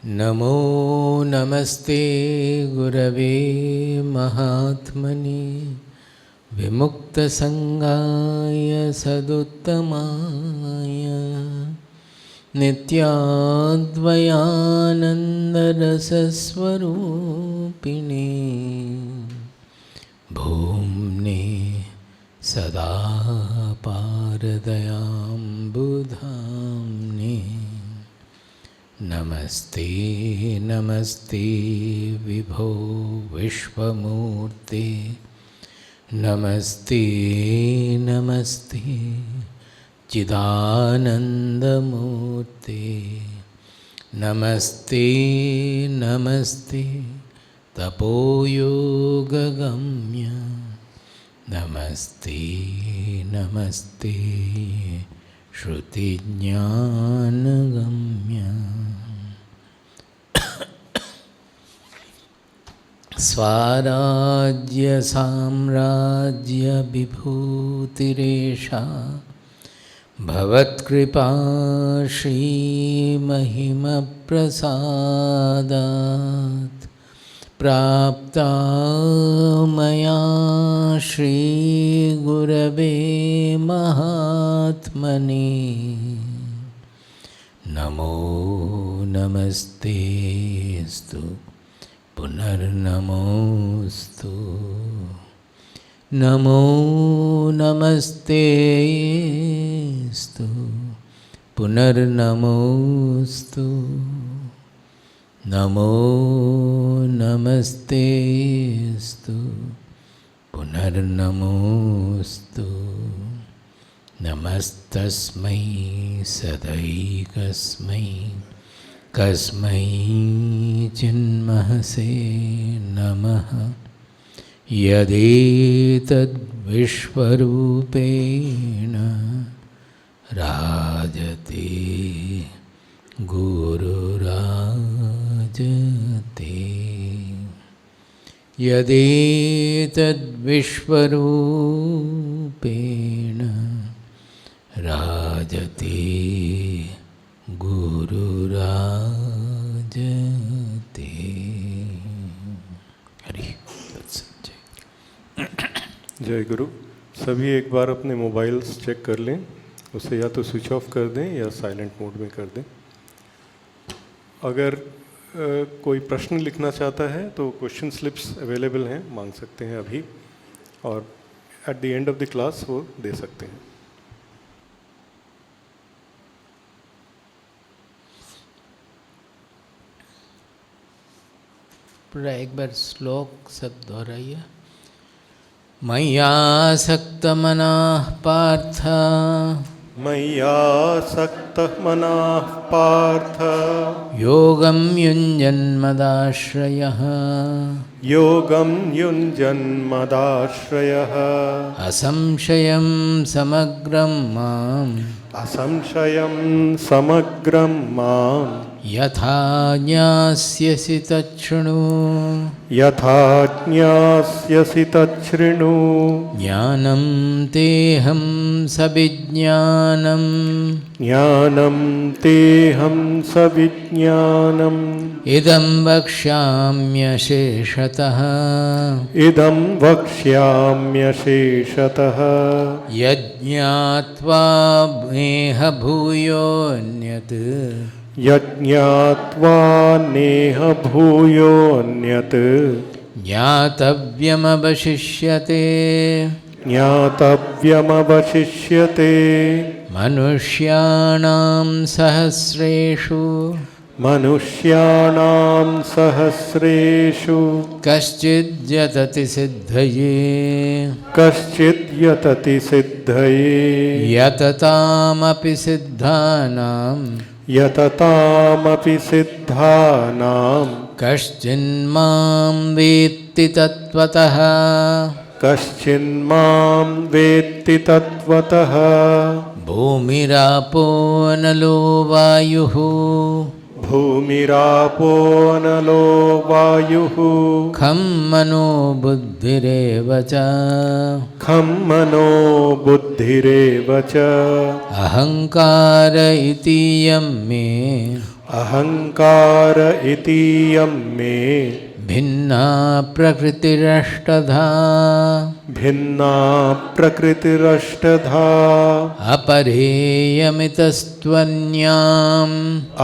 नमो नमस्ते गुरवे महात्मने विमुक्तसंगाय सदुत्तमाय नित्याद्वयानन्दरसस्वरूपिणे भूम्ने सदा पारदयाम्बुधाम्ने नमस्ते नमस्ते विभो विश्वमूर्ते नमस्ते नमस्ते चिदानन्दमूर्ते नमस्ते नमस्ते तपोयोगगम्य नमस्ते नमस्ते श्रुतिज्ञानगम्य स्वाराज्य साम्राज्य विभूतिरेषा भवत्कृपा श्रीमहिमप्रसादात् प्राप्ता मया श्रीगुरवे महात्मने नमो नमस्तेस्तु पुनर्नमोस्तु नमो नमस्तेस्तु पुनर्नमोस्तु नमो नमस्तेस्तु पुनर्नमोस्तु नमस्तस्मै सदैकस्मै कस्मै चिन्महसे नमः यदेतद्विश्वरूपेण राजते गुरुराजते यदेतद्विश्वरूपेण राजते गुरुराजते। हरि जय गुरु। सभी एक बार अपने मोबाइल्स चेक कर लें, उसे या तो स्विच ऑफ कर दें या साइलेंट मोड में कर दें। अगर कोई प्रश्न लिखना चाहता है तो क्वेश्चन स्लिप्स अवेलेबल हैं, मांग सकते हैं अभी, और at the end of the class वो दे सकते हैं। पूरा एक बार श्लोक सब दोहराइए। मय्यासक्तमनः पार्थ मय्यासक्तः मनः पार्थ योगं युञ्जन्मदाश्रयः योगं युञ्जन्मदाश्रयः असंशयं समग्रं माम् असंशयं समग्रं माम् यथा ज्ञास्यसि तच्छृणु यथा ज्ञास्यसि तच्छृणु ज्ञानं तेऽहं सविज्ञानम् ज्ञानं तेऽहं सविज्ञानम् इदं वक्ष्याम्यशेषतः इदं वक्ष्याम्यशेषतः यज्ञात्वा नेह भूयोऽन्यत् यज्ञात्वा नेह भूयोऽन्यत् ज्ञातव्यमवशिष्यते ज्ञातव्यमवशिष्यते मनुष्याणां सहस्रेषु मनुष्याणां सहस्रेषु कश्चिद्यतति सिद्धये कश्चिद् यतति सिद्धये यततामपि सिद्धानां यततामपि सिद्धानां कश्चिन्मां वेत्ति तत्त्वतः कश्चिन्मां वेत्ति तत्त्वतः भूमिरापो नलो वायुः भूमिरापो नलो वायुः खं मनो बुद्धिरेव च खं मनो बुद्धिरेव च अहंकार इतीयं मे अहंकार इतीयं मे भिन्ना प्रकृतिरष्टधा भिन्ना प्रकृतिरष्टधा अपरेयमितस्त्वन्याम्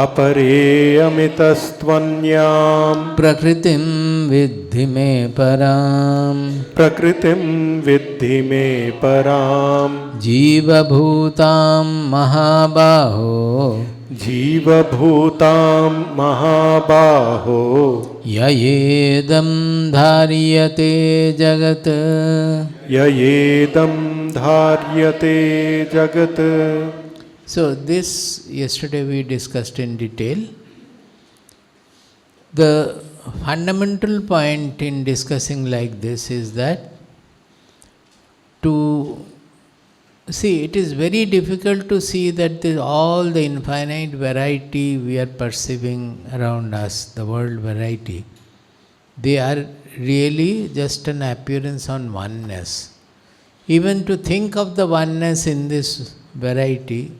अपरेयमितस्त्वन्यां प्रकृतिं विद्धि मे पराम् प्रकृतिं विद्धि मे पराम् जीवभूतां महाबाहो जीवभूतां महाबाहो ययेदं धार्यते जगत् ययेदं धार्यते जगत्। So this yesterday we discussed in detail. The fundamental point in discussing like this is that to see, it is very difficult to see that all the infinite variety we are perceiving around us, the world variety, they are really just an appearance on oneness. Even to think of the oneness in this variety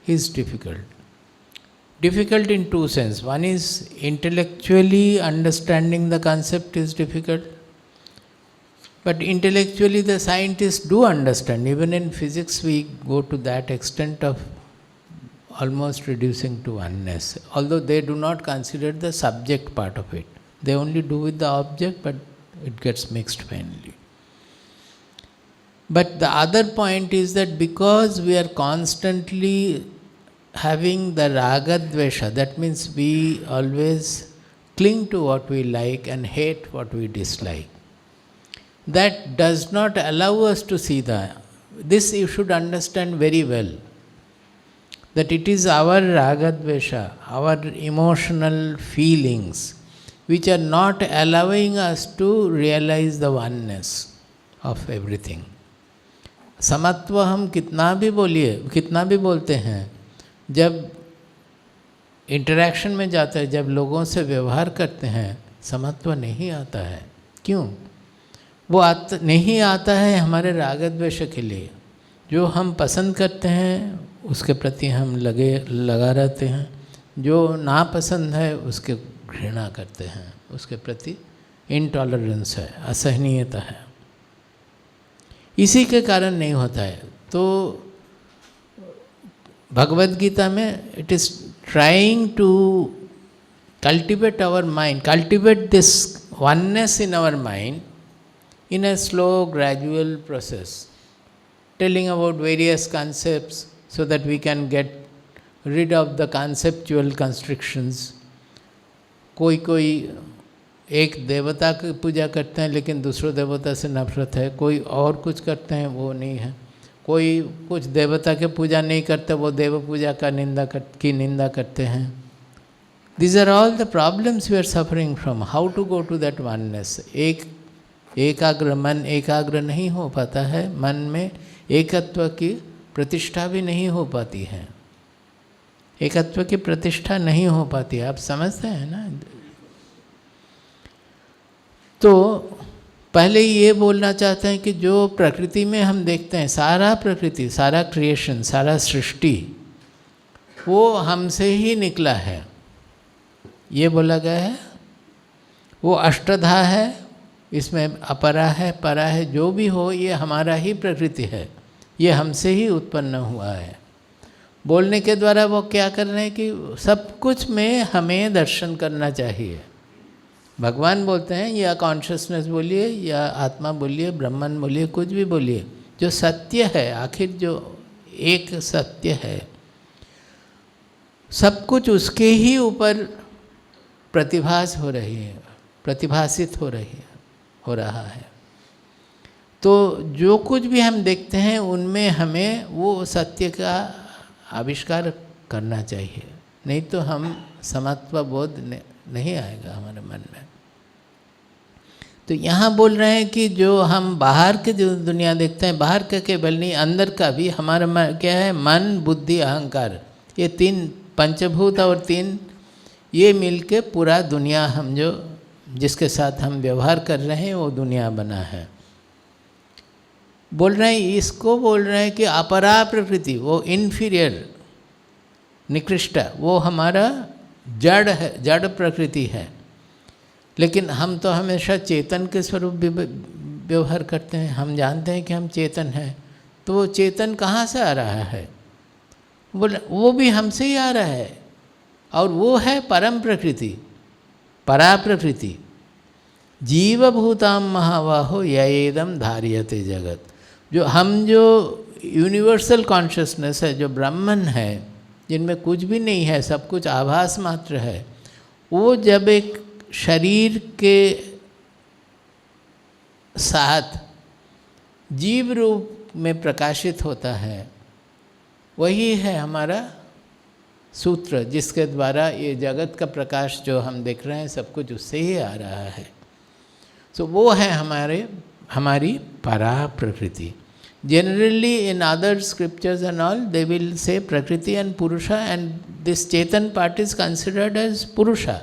is difficult. Difficult in two senses. One is intellectually understanding the concept is difficult. But intellectually the scientists do understand. Even in physics we go to that extent of almost reducing to oneness. Although they do not consider the subject part of it. They only do with the object, but it gets mixed finally. But the other point is that because we are constantly having the raga dvesha, that means we always cling to what we like and hate what we dislike. That does not allow us to see this you should understand very well, that it is our raga dvesha, our emotional feelings, which are not allowing us to realize the oneness of everything. समत्व हम कितना भी बोलते हैं, जब interaction में जाते हैं, जब लोगों से व्यवहार करते हैं, समत्व नहीं आता है. क्यों? वो नहीं आता है हमारे राग द्वेष के लिए. जो हम पसंद करते हैं उसके प्रति हम लगा रहते हैं, जो नापसंद है उसके घृणा करते हैं, उसके प्रति इंटॉलरेंस है, असहनीयता है. इसी के कारण नहीं होता है. तो भगवद गीता में it is trying to cultivate our mind, cultivate this oneness in our mind in a slow, gradual process, telling about various concepts so that we can get rid of the conceptual constrictions. कोई एक देवता की पूजा करते हैं लेकिन दूसरों देवता से नफरत है, कोई और कुछ करते हैं वो नहीं है, कोई कुछ देवता के पूजा नहीं करते वो देव पूजा की निंदा करते हैं. These are all the problems we are suffering from. How to go to that oneness? एकाग्र मन एकाग्र नहीं हो पाता है, मन में एकत्व की प्रतिष्ठा भी नहीं हो पाती है, एकत्व की प्रतिष्ठा नहीं हो पाती है. आप समझते हैं ना? तो पहले ये बोलना चाहते हैं कि जो प्रकृति में हम देखते हैं, सारा प्रकृति, सारा क्रिएशन, सारा सृष्टि, वो हमसे ही निकला है. ये बोला गया है. वो अष्टधा है, इसमें अपरा है, परा है, जो भी हो ये हमारा ही प्रकृति है, ये हमसे ही उत्पन्न हुआ है. बोलने के द्वारा वो क्या कर रहे हैं कि सब कुछ में हमें दर्शन करना चाहिए. भगवान बोलते हैं या कॉन्शियसनेस बोलिए या आत्मा बोलिए, ब्रह्मन बोलिए, कुछ भी बोलिए, जो सत्य है, आखिर जो एक सत्य है, सब कुछ उसके ही ऊपर प्रतिभास हो रही है, प्रतिभासित हो रहा है. तो जो कुछ भी हम देखते हैं उनमें हमें वो सत्य का आविष्कार करना चाहिए, नहीं तो हम समत्व बोध नहीं आएगा हमारे मन में. तो यहाँ बोल रहे हैं कि जो हम बाहर के जो दुनिया देखते हैं, बाहर का केवल नहीं, अंदर का भी हमारा क्या है, मन, बुद्धि, अहंकार, ये तीन पंचभूत और तीन ये मिलके पूरा दुनिया हम जो जिसके साथ हम व्यवहार कर रहे हैं वो दुनिया बना है. बोल रहे हैं, इसको बोल रहे हैं कि अपरा प्रकृति, वो इन्फीरियर, निकृष्ट, वो हमारा जड़ है, जड़ प्रकृति है। लेकिन हम तो हमेशा चेतन के स्वरूप व्यवहार करते हैं। हम जानते हैं कि हम चेतन हैं, तो वो चेतन कहाँ से आ रहा है? बोले वो भी हमसे ही आ रहा है, और वो है परम प्रकृति, परा प्रकृति। जीवभूताम महाबाहो ययेदम धार्यते जगत। जो यूनिवर्सल कॉन्शियसनेस है, जो ब्रह्मन है, जिनमें कुछ भी नहीं है, सब कुछ आभास मात्र है, वो जब एक शरीर के साथ जीव रूप में प्रकाशित होता है, वही है हमारा सूत्र, जिसके द्वारा ये जगत का प्रकाश जो हम देख रहे हैं सब कुछ उससे ही आ रहा है। सो वो है हमारी परा प्रकृति। Generally in other scriptures and all, they will say Prakriti and Purusha, and this Chetan part is considered as Purusha.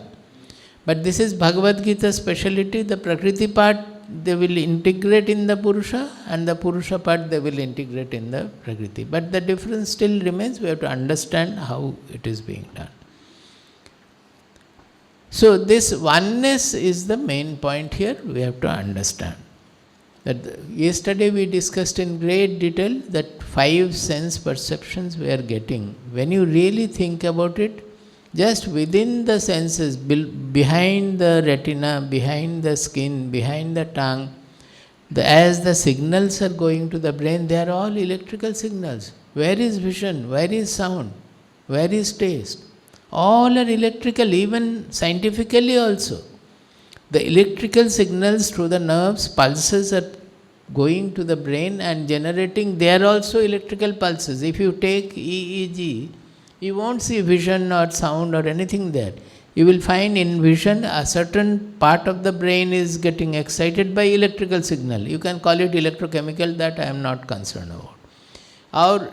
But this is Bhagavad Gita speciality. The Prakriti part they will integrate in the Purusha, and the Purusha part they will integrate in the Prakriti. But the difference still remains. We have to understand how it is being done. So this oneness is the main point here. We have to understand. That yesterday we discussed in great detail that 5 sense perceptions we are getting. When you really think about it, just within the senses, behind the retina, behind the skin, behind the tongue, as the signals are going to the brain, they are all electrical signals. Where is vision? Where is sound? Where is taste? All are electrical, even scientifically also. The electrical signals through the nerves, pulses are going to the brain and generating, they are also electrical pulses. If you take EEG, you won't see vision or sound or anything there. You will find in vision a certain part of the brain is getting excited by electrical signal. You can call it electrochemical, that I am not concerned about. और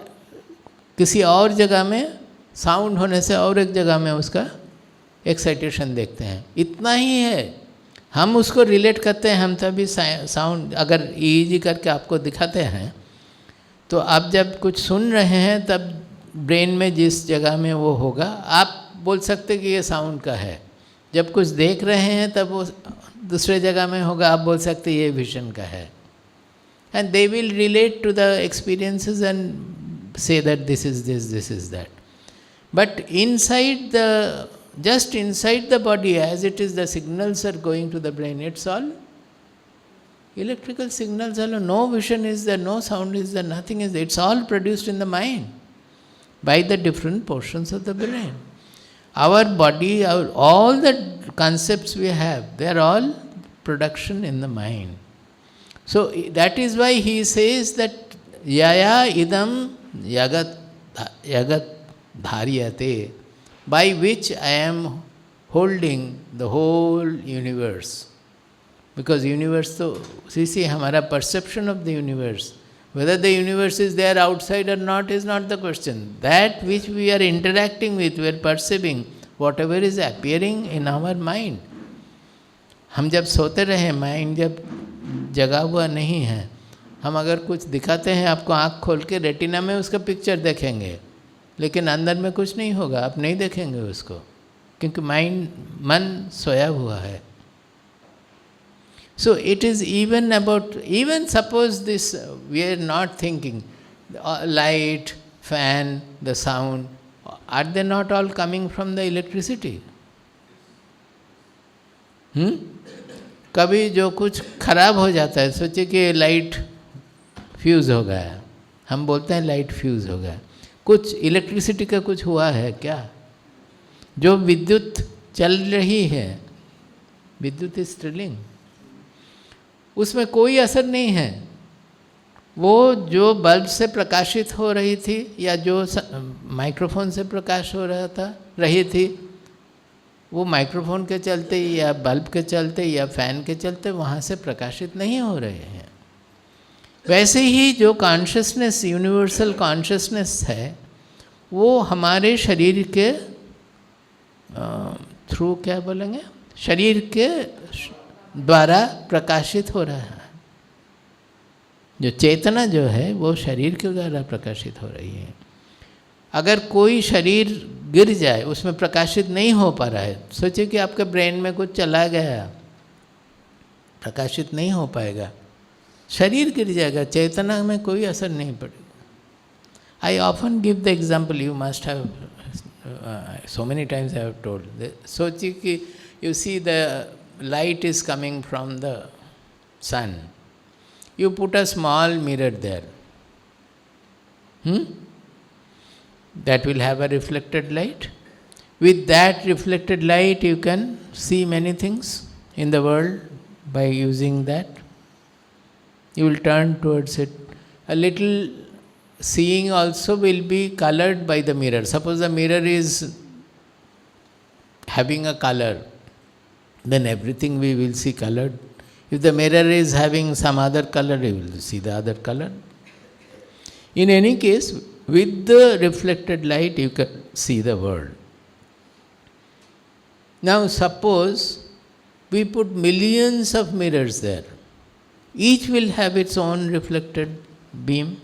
किसी और जगह में sound होने से और एक जगह में उसका एक्साइटेशन देखते हैं। इतना ही है, हम उसको रिलेट करते हैं। हम तभी साउंड अगर ईईजी करके आपको दिखाते हैं, तो आप जब कुछ सुन रहे हैं तब ब्रेन में जिस जगह में वो होगा, आप बोल सकते कि ये साउंड का है। जब कुछ देख रहे हैं तब वो दूसरे जगह में होगा, आप बोल सकते ये विजन का है। And they will relate to the experiences and say that this is this, this is that. But inside the just inside the body, as it is, the signals are going to the brain. It's all electrical signals alone. No vision is there, no sound is there, nothing is there. It's all produced in the mind by the different portions of the brain. Our body, all the concepts we have, they are all production in the mind. So that is why he says that yaya idam yagat dharyate, by which I am holding the whole universe. Because universe, so see, hamara perception of the universe, whether the universe is there outside or not is not the question. That which we are interacting with, we are perceiving, whatever is appearing in our mind. हम जब सोते रहे, mind जब जगा हुआ नहीं है, हम अगर कुछ दिखाते हैं आपको, आँख खोल के रेटिना में उसका पिक्चर देखेंगे, लेकिन अंदर में कुछ नहीं होगा, आप नहीं देखेंगे उसको, क्योंकि मन सोया हुआ है. So it is even about, even suppose this, we are not thinking, light, fan, the sound, are they not all coming from the electricity? कभी जो कुछ खराब हो जाता है, सोचिए कि लाइट फ्यूज़ हो गया, हम बोलते हैं लाइट फ्यूज़ हो गया, कुछ इलेक्ट्रिसिटी का कुछ हुआ है क्या? जो विद्युत चल रही है, विद्युत इज स्ट्रिलिंग, उसमें कोई असर नहीं है. वो जो बल्ब से प्रकाशित हो रही थी या जो माइक्रोफोन से प्रकाश हो रही थी, वो माइक्रोफोन के चलते या बल्ब के चलते या फैन के चलते वहाँ से प्रकाशित नहीं हो रहे हैं. वैसे ही जो कॉन्शियसनेस, यूनिवर्सल कॉन्शियसनेस है, वो हमारे शरीर के थ्रू, क्या बोलेंगे, शरीर के द्वारा प्रकाशित हो रहा है. जो चेतना जो है वो शरीर के द्वारा प्रकाशित हो रही है. अगर कोई शरीर गिर जाए, उसमें प्रकाशित नहीं हो पा रहा है, सोचिए कि आपके ब्रेन में कुछ चला गया, प्रकाशित नहीं हो पाएगा, शरीर गिर जाएगा, चेतना में कोई असर नहीं पड़ेगा। I often give the example, you must have so many times I have told. सोचिए कि you see the light is coming from the sun. You put a small mirror there. That will have a reflected light. With that reflected light, you can see many things in the world by using that. You will turn towards it. A little seeing also will be colored by the mirror. Suppose the mirror is having a color, then everything we will see colored. If the mirror is having some other color, you will see the other color. In any case, with the reflected light, you can see the world. Now, suppose we put millions of mirrors there. Each will have its own reflected beam.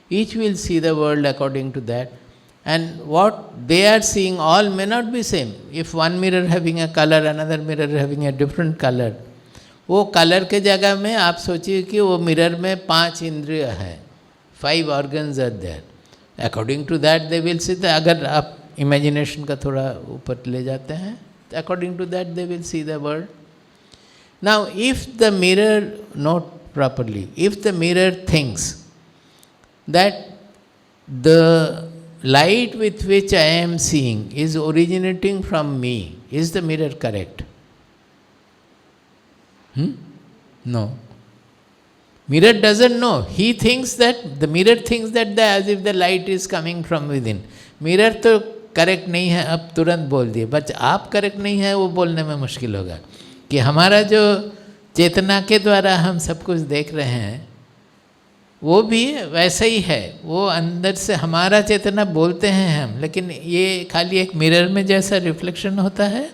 Each will see the world according to that. And what they are seeing all may not be same. If one mirror having a color, another mirror having a different color, वो colour के जगह में आप सोचिए कि वो mirror में 5 इंद्रिय है, 5 organs are there. According to that they will see the, अगर आप इमेजिनेशन का थोड़ा ऊपर ले जाते हैं, according to that they will see the world. Now if the mirror, note properly, if the mirror thinks that the light with which I am seeing is originating from me, is the mirror correct? No. Mirror doesn't know. He thinks that, the mirror thinks that as if the light is coming from within. Mirror तो correct नहीं है, अब तुरंत बोल दिए, but आप correct नहीं है वो बोलने में मुश्किल होगा कि हमारा जो चेतना के द्वारा हम सब कुछ देख रहे हैं वो भी वैसा ही है, वो अंदर से हमारा चेतना बोलते हैं हम, लेकिन ये खाली एक मिरर में जैसा रिफ्लेक्शन होता है,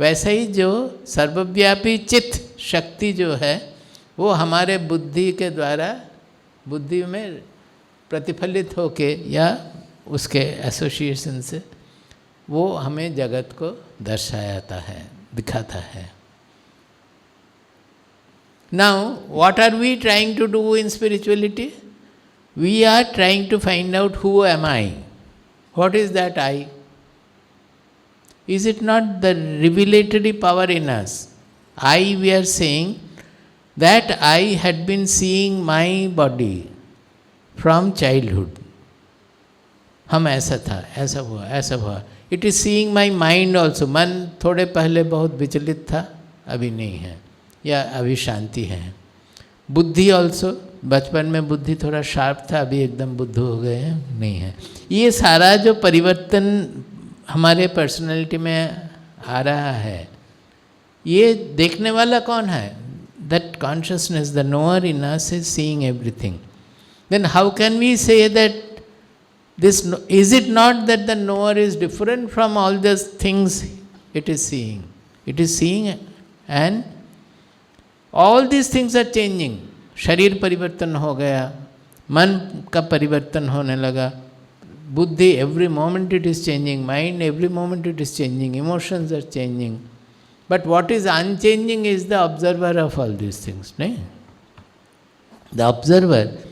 वैसा ही जो सर्वव्यापी चित्त शक्ति जो है वो हमारे बुद्धि के द्वारा, बुद्धि में प्रतिफलित होके या उसके एसोसिएशन से वो हमें जगत को दर्शाता है, दिखाता है. Now, what are we trying to do in spirituality? We are trying to find out who am I? What is that I? Is it not the revelatory power in us? I, we are saying that I had been seeing my body from childhood. हम ऐसा था, ऐसा हुआ, ऐसा हुआ. It is seeing my mind also. मन थोड़े पहले बहुत विचलित था, अभी नहीं है, या अभी शांति है. बुद्धि ऑल्सो, बचपन में बुद्धि थोड़ा शार्प था, अभी एकदम बुद्ध हो गए हैं, नहीं है. ये सारा जो परिवर्तन हमारे पर्सनैलिटी में आ रहा है, ये देखने वाला कौन है? That consciousness, the knower in us is seeing everything. Then how can we say that this, is it not that the knower is different from all those things it is seeing? It is seeing and all these things are changing. शरीर परिवर्तन हो गया, मन का परिवर्तन होने लगा, बुद्धि every moment it is changing, mind every moment it is changing, emotions are changing. But what is unchanging is the observer of all these things, नहीं? The observer.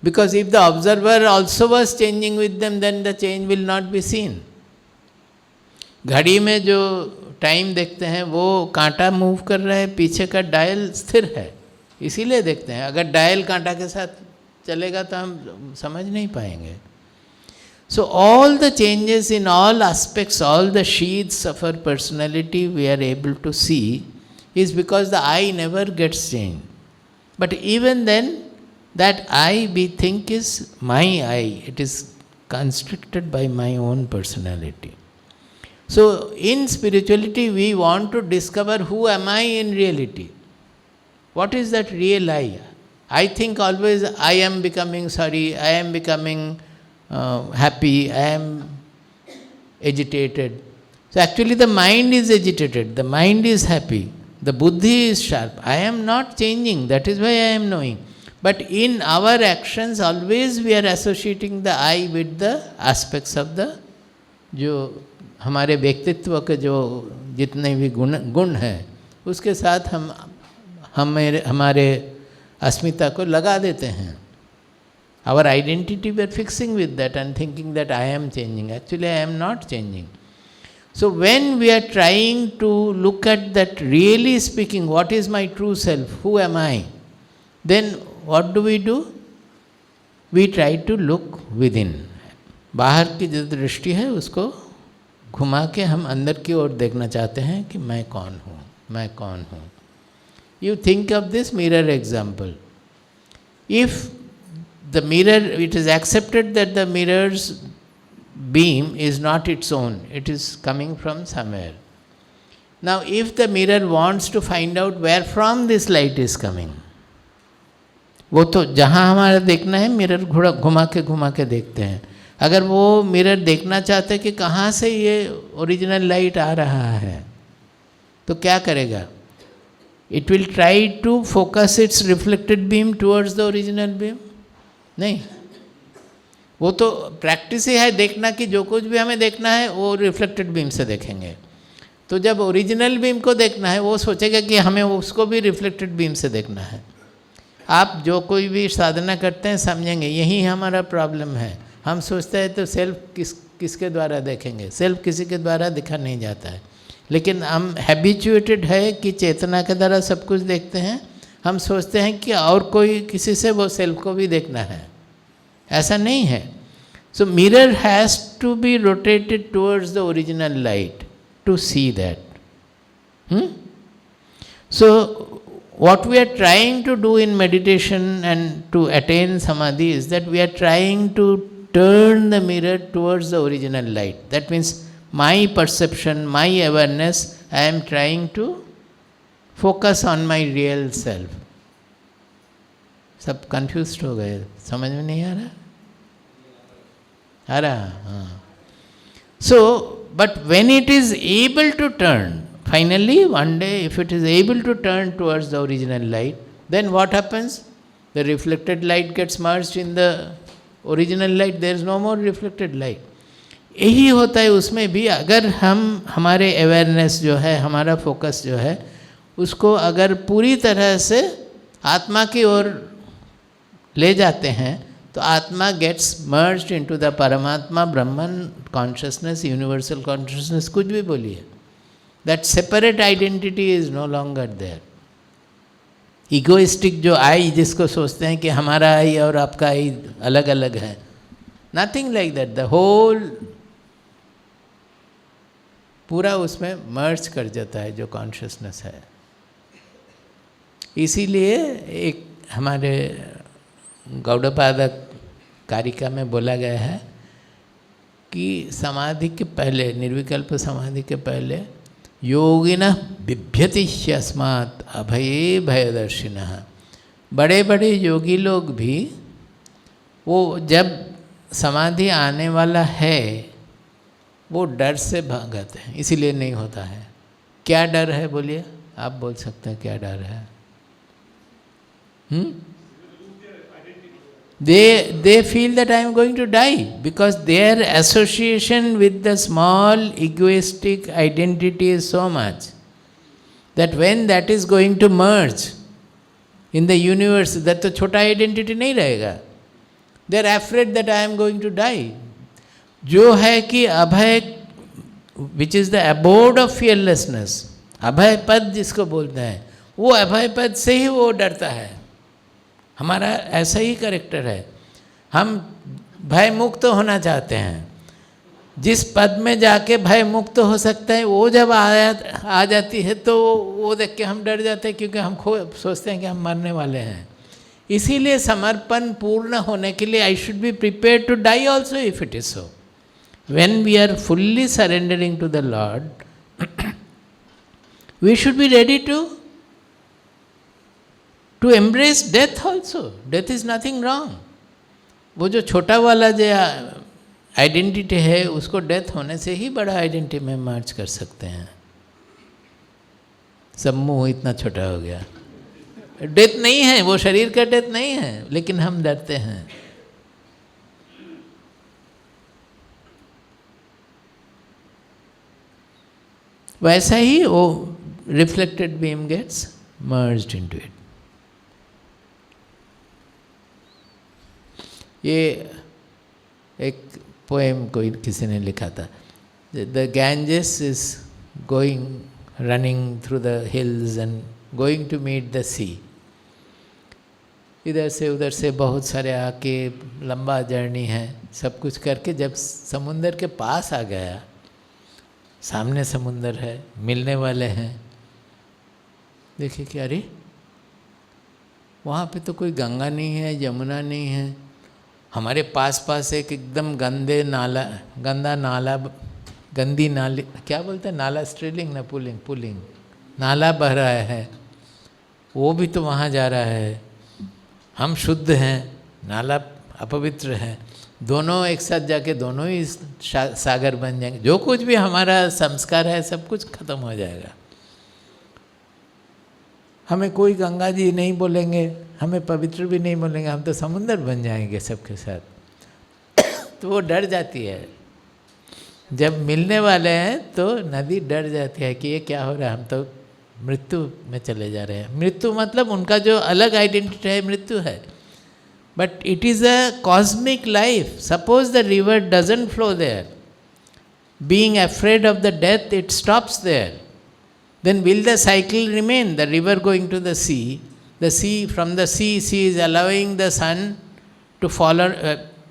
Because if the observer also was changing with them, then the change will not be seen. घड़ी में जो time देखते हैं वो कांटा move कर रहा है, पीछे का डायल स्थिर है, इसीलिए देखते हैं. अगर डायल कांटा के साथ चलेगा तो हम समझ नहीं पाएंगे. So all the changes in all aspects, all the sheaths of our personality we are able to see is because the I never gets changed. But even then, that I we think is my I, it is constructed by my own personality. So in spirituality we want to discover who am I in reality. What is that real I? I think always I am becoming sorry, I am becoming happy, I am agitated. So actually the mind is agitated, the mind is happy, the buddhi is sharp. I am not changing, that is why I am knowing. But in our actions always we are associating the I with the aspects of the जो हमारे व्यक्तित्व के जो जितने भी गुण हैं उसके साथ हमारे अस्मिता को लगा देते हैं. Our identity we are fixing with that and thinking that I am changing. Actually I am not changing. So when we are trying to look at that, really speaking, what is my true self, who am I, then what do? We try to look within. बाहर की जो दृष्टि है उसको घुमा के हम अंदर की ओर देखना चाहते हैं कि मैं कौन हूँ, मैं कौन हूँ. You think of this mirror example. If the mirror, it is accepted that the mirror's beam is not its own, it is coming from somewhere. Now if the mirror wants to find out where from this light is coming, वो तो जहाँ हमारा देखना है mirror घुमा के देखते हैं. अगर वो मिरर देखना चाहते कि कहाँ से ये ओरिजिनल लाइट आ रहा है तो क्या करेगा? It will try to focus its reflected beam towards the original beam? नहीं, वो तो प्रैक्टिस ही है देखना कि जो कुछ भी हमें देखना है वो रिफ्लेक्टेड बीम से देखेंगे. तो जब ओरिजिनल बीम को देखना है वो सोचेगा कि हमें उसको भी रिफ्लेक्टेड बीम से देखना है. आप जो कोई भी साधना करते हैं समझेंगे यही हमारा प्रॉब्लम है. हम सोचते हैं तो सेल्फ किसके द्वारा देखेंगे? सेल्फ किसी के द्वारा देखा नहीं जाता है. लेकिन हम हैबिचुएटेड है कि चेतना के द्वारा सब कुछ देखते हैं. हम सोचते हैं कि और कोई किसी से वो सेल्फ को भी देखना है. ऐसा नहीं है. So mirror has to be rotated towards the original light to see that. So what we are trying to do in meditation and to attain samadhi is that we are trying to turn the mirror towards the original light. That means my perception, my awareness, I am trying to focus on my real self. सब confused हो गए, समझ में नहीं आ रहा? आ रहा? हाँ. So, but when it is able to turn, finally, one day, if it is able to turn towards the original light, then what happens? The reflected light gets merged in the original light. There is no more reflected light. यही होता है उसमें भी. अगर हम हमारे awareness जो है, हमारा फोकस जो है, उसको अगर पूरी तरह से आत्मा की ओर ले जाते हैं तो आत्मा गेट्स मर्ज्ड इनटू द परमात्मा, ब्रह्मन, कॉन्शियसनेस, यूनिवर्सल कॉन्शियसनेस, कुछ भी बोलिए. That separate identity is no longer there. Egoistic जो आई जिसको सोचते हैं कि हमारा आई और आपका आई अलग अलग है, nothing like that. The whole पूरा उसमें मर्ज कर जाता है जो कॉन्शियसनेस है. इसीलिए एक हमारे गौड़पाद कारिका में बोला गया है कि समाधि के पहले, निर्विकल्प समाधि के पहले योगिनः बिभ्यति ह्यस्मात् अभये भयदर्शिनः. बड़े बड़े योगी लोग भी वो जब समाधि आने वाला है वो डर से भागते हैं, इसीलिए नहीं होता है. क्या डर है बोलिए? आप बोल सकते हैं क्या डर है? They feel that I am going to die because their association with the small egoistic identity is so much that when that is going to merge in the universe, that तो छोटा identity नहीं रहेगा. They are afraid that I am going to die. जो है कि अभय, which is the abode of fearlessness, अभय पद जिसको बोलते हैं, वो अभय पद से ही वो डरता है. हमारा ऐसा ही कैरेक्टर है. हम भय मुक्त होना चाहते हैं. जिस पद में जाके भय मुक्त हो सकता है वो जब आ जाती है तो वो देख के हम डर जाते हैं, क्योंकि हम सोचते हैं कि हम मरने वाले हैं. इसीलिए समर्पण पूर्ण होने के लिए I should be prepared to die also if it is so. When we are fully surrendering to the Lord we should be ready to embrace death also. Death is nothing wrong. वो जो छोटा वाला जो identity है उसको death होने से ही बड़ा आइडेंटिटी में मर्ज कर सकते हैं. सब मुँह इतना छोटा हो गया. डेथ नहीं है, वो शरीर का डेथ नहीं है, लेकिन हम डरते हैं। वैसा ही वो reflected beam gets merged into it. ये एक पोएम कोई किसी ने लिखा था, the Ganges is going running through the hills and going to meet the sea. इधर से उधर से बहुत सारे आके लंबा जर्नी है, सब कुछ करके जब समुंदर के पास आ गया, सामने समुंदर है, मिलने वाले हैं, देखिए कि अरे वहाँ पे तो कोई गंगा नहीं है, यमुना नहीं है, हमारे पास पास एक एकदम गंदे नाला, गंदा नाला, गंदी नाली, क्या बोलते हैं नाला, स्त्रीलिंग ना पुलिंग, पुलिंग, नाला बह रहा है, वो भी तो वहाँ जा रहा है। हम शुद्ध हैं, नाला अपवित्र है, दोनों एक साथ जाके दोनों ही सागर बन जाएंगे। जो कुछ भी हमारा संस्कार है सब कुछ खत्म हो जाएगा। हमें कोई गंगा जी नहीं बोलेंगे, हमें पवित्र भी नहीं बोलेंगे, हम तो समुंदर बन जाएंगे सबके साथ। तो वो डर जाती है, जब मिलने वाले हैं तो नदी डर जाती है कि ये क्या हो रहा है, हम तो मृत्यु में चले जा रहे हैं। मृत्यु मतलब उनका जो अलग आइडेंटिटी है मृत्यु है, but it is a cosmic life. Suppose the river doesn't flow there, being afraid of the death it stops there, then will the cycle remain? The river going to the sea from the sea is allowing the sun to fall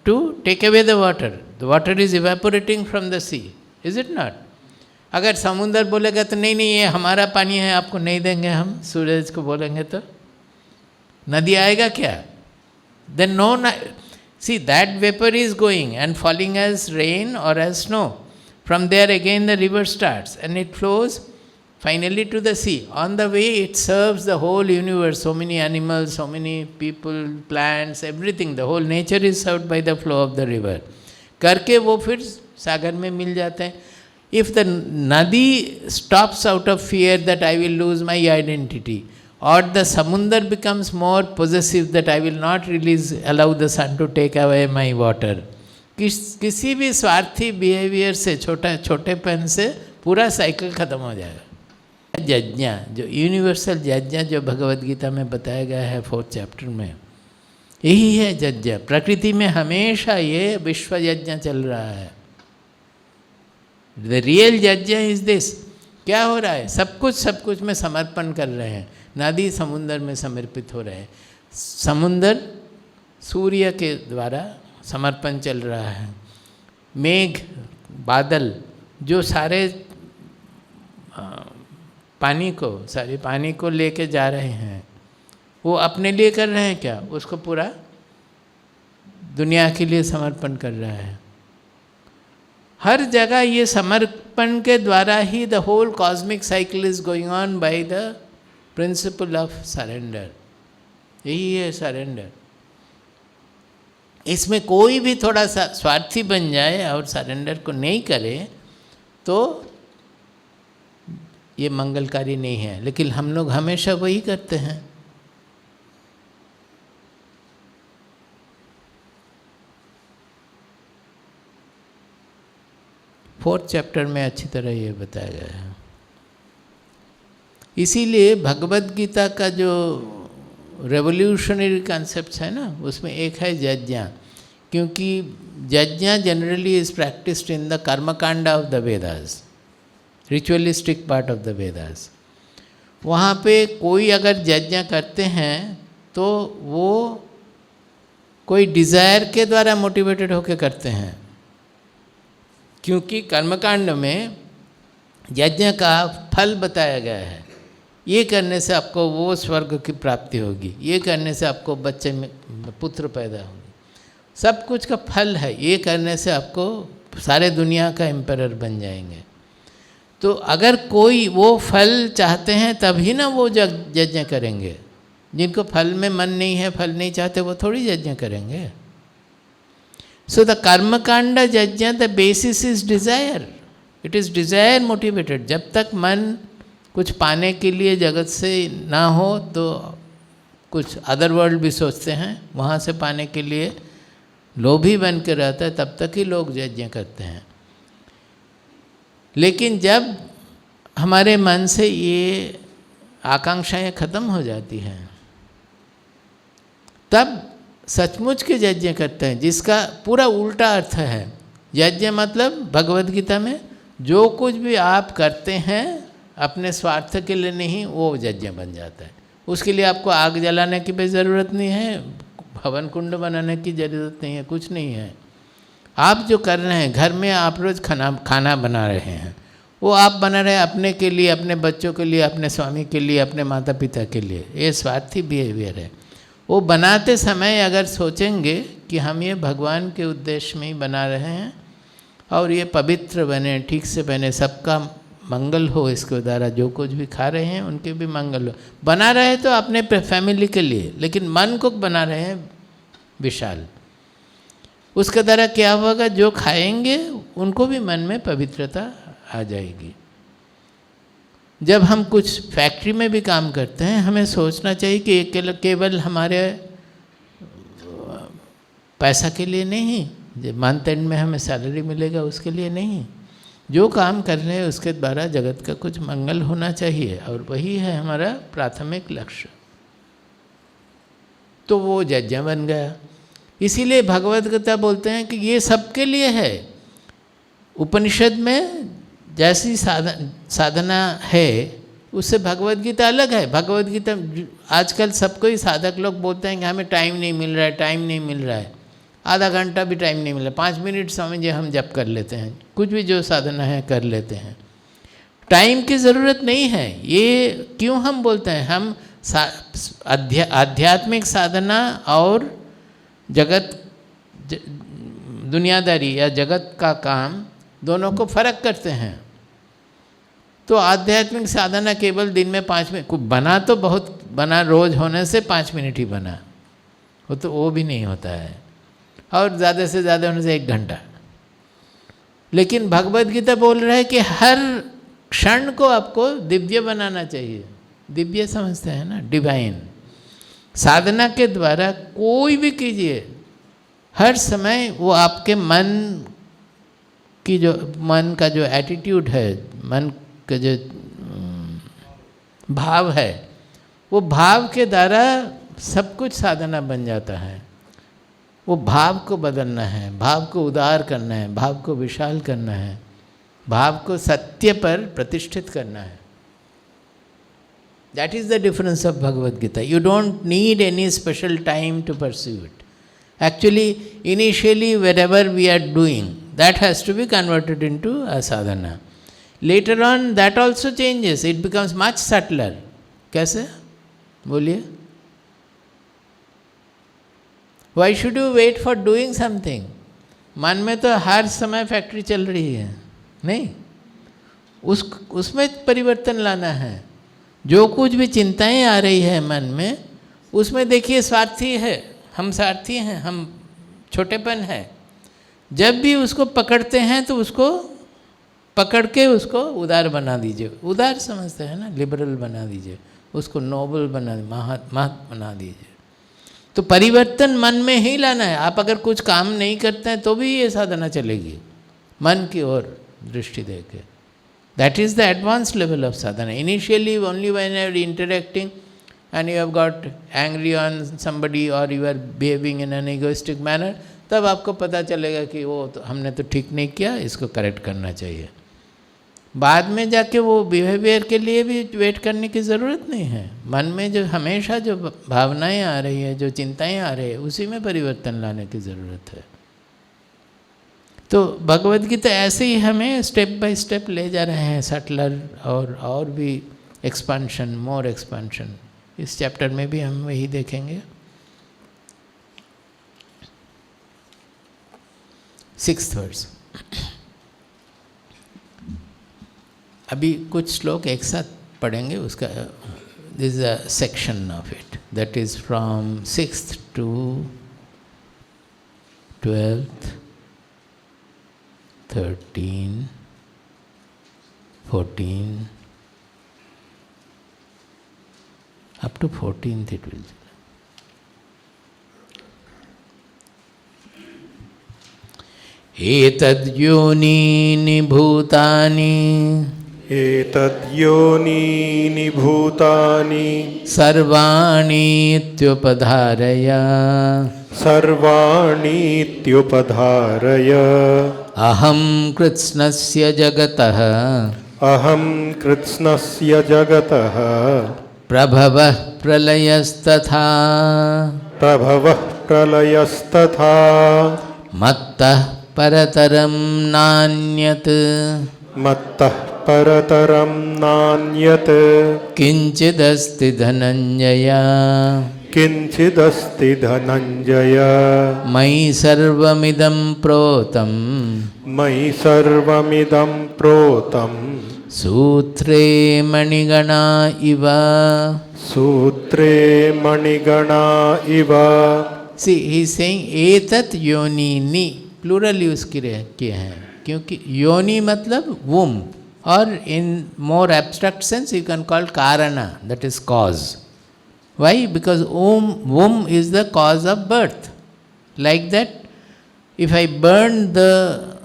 to take away the water. The water is evaporating from the sea, is it not? अगर समुंदर बोलेगा तो नहीं नहीं ये हमारा पानी है, आपको नहीं देंगे हम, सूरज को बोलेंगे तो नदी आएगा क्या? Then no, see that vapor is going and falling as rain or as snow. From there again the river starts and it flows finally to the sea. On the way it serves the whole universe, so many animals, so many people, plants, everything, the whole nature is served by the flow of the river. करके वो फिर सागर में मिल जाते हैं। If the nadi stops out of fear that I will lose my identity, or the samundar becomes more possessive that I will not allow the sun to take away my water, किसी भी स्वार्थी behaviour से, छोटेपन से पूरा cycle खत्म हो जाएगा। यज्ञ जो यूनिवर्सल यज्ञ जो भगवद गीता में बताया गया है 4th चैप्टर में, यही है यज्ञ। प्रकृति में हमेशा ये विश्व यज्ञ चल रहा है। द रियल यज्ञ इज दिस। क्या हो रहा है? सब कुछ में समर्पण कर रहे हैं। नदी समुंदर में समर्पित हो रहे हैं, समुंदर सूर्य के द्वारा समर्पण चल रहा है। मेघ बादल जो सारे पानी को लेके जा रहे हैं, वो अपने लिए कर रहे हैं क्या? उसको पूरा दुनिया के लिए समर्पण कर रहा है। हर जगह ये समर्पण के द्वारा ही the whole cosmic cycle is going on by the principle of surrender. यही है सरेंडर। इसमें कोई भी थोड़ा सा स्वार्थी बन जाए और सरेंडर को नहीं करे तो ये मंगलकारी नहीं है। लेकिन हम लोग हमेशा वही करते हैं। फोर्थ चैप्टर में अच्छी तरह ये बताया गया है। इसीलिए भगवद गीता का जो रेवोल्यूशनरी कॉन्सेप्ट है ना, उसमें एक है यज्ञ, क्योंकि यज्ञ generally is practised in the karmakanda of the Vedas, ritualistic part of the Vedas. वहाँ पे कोई अगर यज्ञ करते हैं तो वो कोई डिज़ायर के द्वारा मोटिवेटेड होकर करते हैं, क्योंकि कर्मकांड में यज्ञ का फल बताया गया है। ये करने से आपको वो स्वर्ग की प्राप्ति होगी, ये करने से आपको बच्चे में पुत्र पैदा होंगे, सब कुछ का फल है। ये करने से आपको सारे दुनिया का एम्परर बन जाएंगे। तो अगर कोई वो फल चाहते हैं तभी ना वो यज्ञ करेंगे। जिनको फल में मन नहीं है, फल नहीं चाहते, वो थोड़ी यज्ञ करेंगे। सो द कर्मकांड यज्ञ the basis is desire, it is desire motivated. जब तक मन कुछ पाने के लिए जगत से ना हो तो कुछ अदर वर्ल्ड भी सोचते हैं, वहाँ से पाने के लिए लोभी बन के रहता है, तब तक ही लोग यज्ञ करते हैं। लेकिन जब हमारे मन से ये आकांक्षाएं खत्म हो जाती हैं, तब सचमुच के यज्ञ करते हैं, जिसका पूरा उल्टा अर्थ है। यज्ञ मतलब भगवद गीता में जो कुछ भी आप करते हैं अपने स्वार्थ के लिए नहीं, वो यज्ञ बन जाता है। उसके लिए आपको आग जलाने की भी ज़रूरत नहीं है, हवन कुंड बनाने की ज़रूरत नहीं है, कुछ नहीं है। आप जो कर रहे हैं, घर में आप रोज़ खाना बना रहे हैं, वो आप बना रहे हैं अपने के लिए, अपने बच्चों के लिए, अपने स्वामी के लिए, अपने माता पिता के लिए। ये स्वार्थी बिहेवियर है। वो बनाते समय अगर सोचेंगे कि हम ये भगवान के उद्देश्य में ही बना रहे हैं और ये पवित्र बने, ठीक से बने, सबका मंगल हो इसके द्वारा, जो कुछ भी खा रहे हैं उनके भी मंगल हो। बना रहे तो अपने फैमिली के लिए, लेकिन मन को बना रहे हैं विशाल। उसके द्वारा क्या होगा, जो खाएंगे उनको भी मन में पवित्रता आ जाएगी। जब हम कुछ फैक्ट्री में भी काम करते हैं, हमें सोचना चाहिए कि केवल हमारे पैसा के लिए नहीं, जब मंथ एंड में हमें सैलरी मिलेगा उसके लिए नहीं, जो काम कर रहे हैं उसके द्वारा जगत का कुछ मंगल होना चाहिए, और वही है हमारा प्राथमिक लक्ष्य। तो वो यज्ञ बन गया। इसीलिए भगवद गीता बोलते हैं कि ये सबके लिए है। उपनिषद में जैसी साधना है उससे भगवद गीता अलग है। भगवद गीता आजकल सबको ही साधक लोग बोलते हैं कि हमें टाइम नहीं मिल रहा है, टाइम नहीं मिल रहा है, आधा घंटा भी टाइम नहीं मिल रहा, 5 मिनट स्वामी जी हम जप कर लेते हैं, कुछ भी जो साधना है कर लेते हैं। टाइम की ज़रूरत नहीं है। ये क्यों हम बोलते हैं, हम आध्यात्मिक साधना और जगत दुनियादारी या जगत का काम दोनों को फर्क करते हैं। तो आध्यात्मिक साधना केवल दिन में 5 मिनट बना, तो बहुत बना, रोज होने से 5 मिनट ही बना, वो भी नहीं होता है, और ज़्यादा से ज़्यादा होने से 1 घंटा। लेकिन भगवद गीता बोल रहा है कि हर क्षण को आपको दिव्य बनाना चाहिए। दिव्य समझते हैं ना, डिवाइन। साधना के द्वारा कोई भी कीजिए, हर समय वो आपके मन का जो एटीट्यूड है, मन का जो भाव है, वो भाव के द्वारा सब कुछ साधना बन जाता है। वो भाव को बदलना है, भाव को उदार करना है, भाव को विशाल करना है, भाव को सत्य पर प्रतिष्ठित करना है। That is the difference of Bhagavad Gita. You don't need any special time to pursue it. Actually, initially wherever we are doing, that has to be converted into a sadhana. Later on that also changes, it becomes much subtler. कैसे? बोलिए। Why should you wait for doing something? मन में तो हर समय factory चल रही है, नहीं, उसमें परिवर्तन लाना है। जो कुछ भी चिंताएं आ रही है मन में, उसमें देखिए स्वार्थी है, हम स्वार्थी हैं, हम छोटेपन है। जब भी उसको पकड़ते हैं तो उसको पकड़ के उसको उदार बना दीजिए। उदार समझते हैं ना, लिबरल बना दीजिए, उसको नोबल बना, महत बना दीजिए। तो परिवर्तन मन में ही लाना है। आप अगर कुछ काम नहीं करते हैं तो भी ये साधना चलेगी, मन की ओर दृष्टि देके। That is the advanced level of sadhana. Initially, only when you are interacting and you have got angry on somebody or you are behaving in an egoistic manner, तब आपको पता चलेगा कि वो तो हमने तो ठीक नहीं किया, इसको करेक्ट करना चाहिए। बाद में जाके वो बिहेवियर के लिए भी वेट करने की ज़रूरत नहीं है। मन में जो हमेशा जो भावनाएं आ रही है, जो चिंताएं आ रही है, उसी में परिवर्तन लाने की ज़रूरत है। तो भगवद गीता ऐसे ही हमें स्टेप बाय स्टेप ले जा रहे हैं, सटलर और भी एक्सपांशन, मोर एक्सपांशन। इस चैप्टर में भी हम वही देखेंगे। 6th verse. अभी कुछ श्लोक एक साथ पढ़ेंगे, उसका this is a section of it, that is from 6th to 12th, 13, 14, up to 14th it will. एतद्योनीनि भूतानि एतद्योनीनि भूतानि सर्वाणीत्युपधारय सर्वाणीत्युपधारय अहं कृत्स्नस्य जगतः अहं कृत्स्नस्य जगतः प्रभवः प्रलयस्तथा प्रभवः प्रलयस्तथा मत्तः परतरं नान्यत् मत्तः परतरं नान्यत् किञ्चिदस्ति धनञ्जय किञ्चिदस्ति धनञ्जय मयि सर्वमिदं प्रोतं मयि सर्वमिदं प्रोतं सूत्रे मणिगणा इव सूत्रे मणिगणा इव. See, he is saying एतत् योनिनि, प्लूरल यूज किए हैं क्योंकि योनि मतलब वुम, और in more abstract sense you can call karana, that is cause. Why? Because womb is the cause of birth. Like that, if I burn the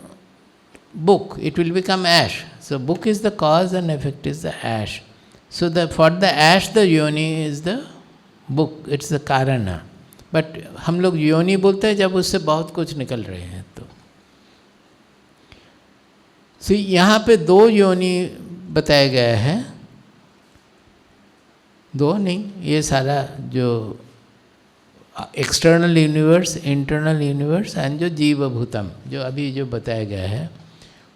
book, it will become ash. So book is the cause and effect is the ash. So for the ash, the yoni is the book, it's the karana. But हम लोग योनि बोलते हैं जब उससे बहुत कुछ निकल रहे हैं तो. So यहाँ पे दो योनि बताया गया है, दो नहीं, ये सारा जो external universe, internal universe and जो जीवभूतम जो अभी जो बताया गया है,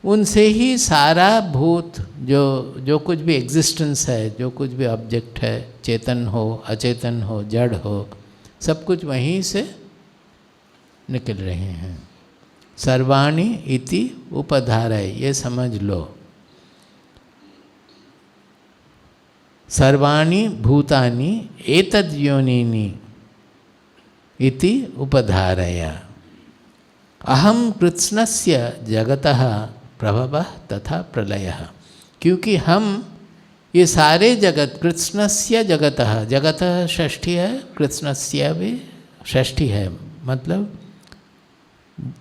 उनसे ही सारा भूत जो कुछ भी एग्जिस्टेंस है, जो कुछ भी ऑब्जेक्ट है, चेतन हो अचेतन हो जड़ हो, सब कुछ वहीं से निकल रहे हैं. सर्वाणि इति उपधारय, ये समझ लो. सर्वाणि भूतानि एतद्योनीनि इति उपधारय अहं कृत्स्नस्य जगतः प्रभवः तथा प्रलयः. क्योंकि हम ये सारे जगत, कृत्स्नस्य जगतः, जगतः षष्ठी है, कृत्स्नस्य भी षष्ठी है, मतलब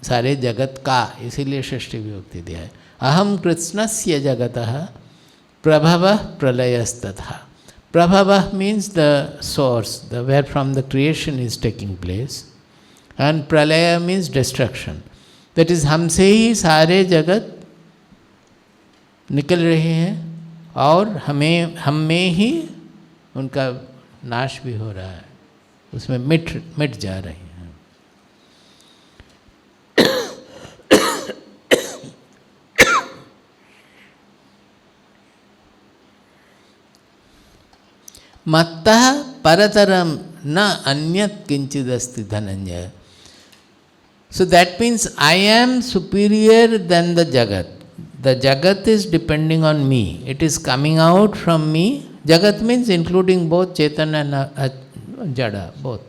सारे जगत का, इसीलिए षष्ठी विभक्ति दिया है. अहं कृत्स्नस्य जगतः प्रभवः प्रलयस्तथा. Prabhava means the source, the where from the creation is taking place, and pralaya means destruction. That is, हमसे ही सारे जगत निकल रहे हैं और हम में ही उनका नाश भी हो रहा है, उसमें मिट जा रहे हैं. मत्तः परतरम न अन्यत किंचिदस्ति Dhananjay. So that means I am superior than the Jagat. The Jagat is depending on me. It is coming out from me. Jagat means including both Chetan and Jada, both.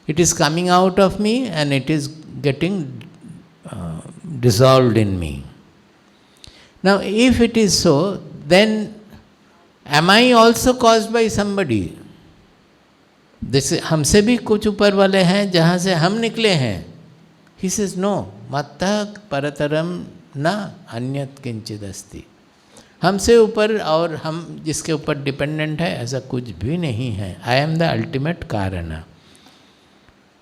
It is coming out of me and it is getting dissolved in me. Now if it is so, then am I also caused by somebody? जैसे हमसे भी कुछ ऊपर वाले हैं जहाँ से हम निकले हैं. He says no, मत्तः परतरम न अन्यत किंचिद अस्ति. हमसे ऊपर और हम जिसके ऊपर डिपेंडेंट है ऐसा कुछ भी नहीं है. I am the ultimate karana.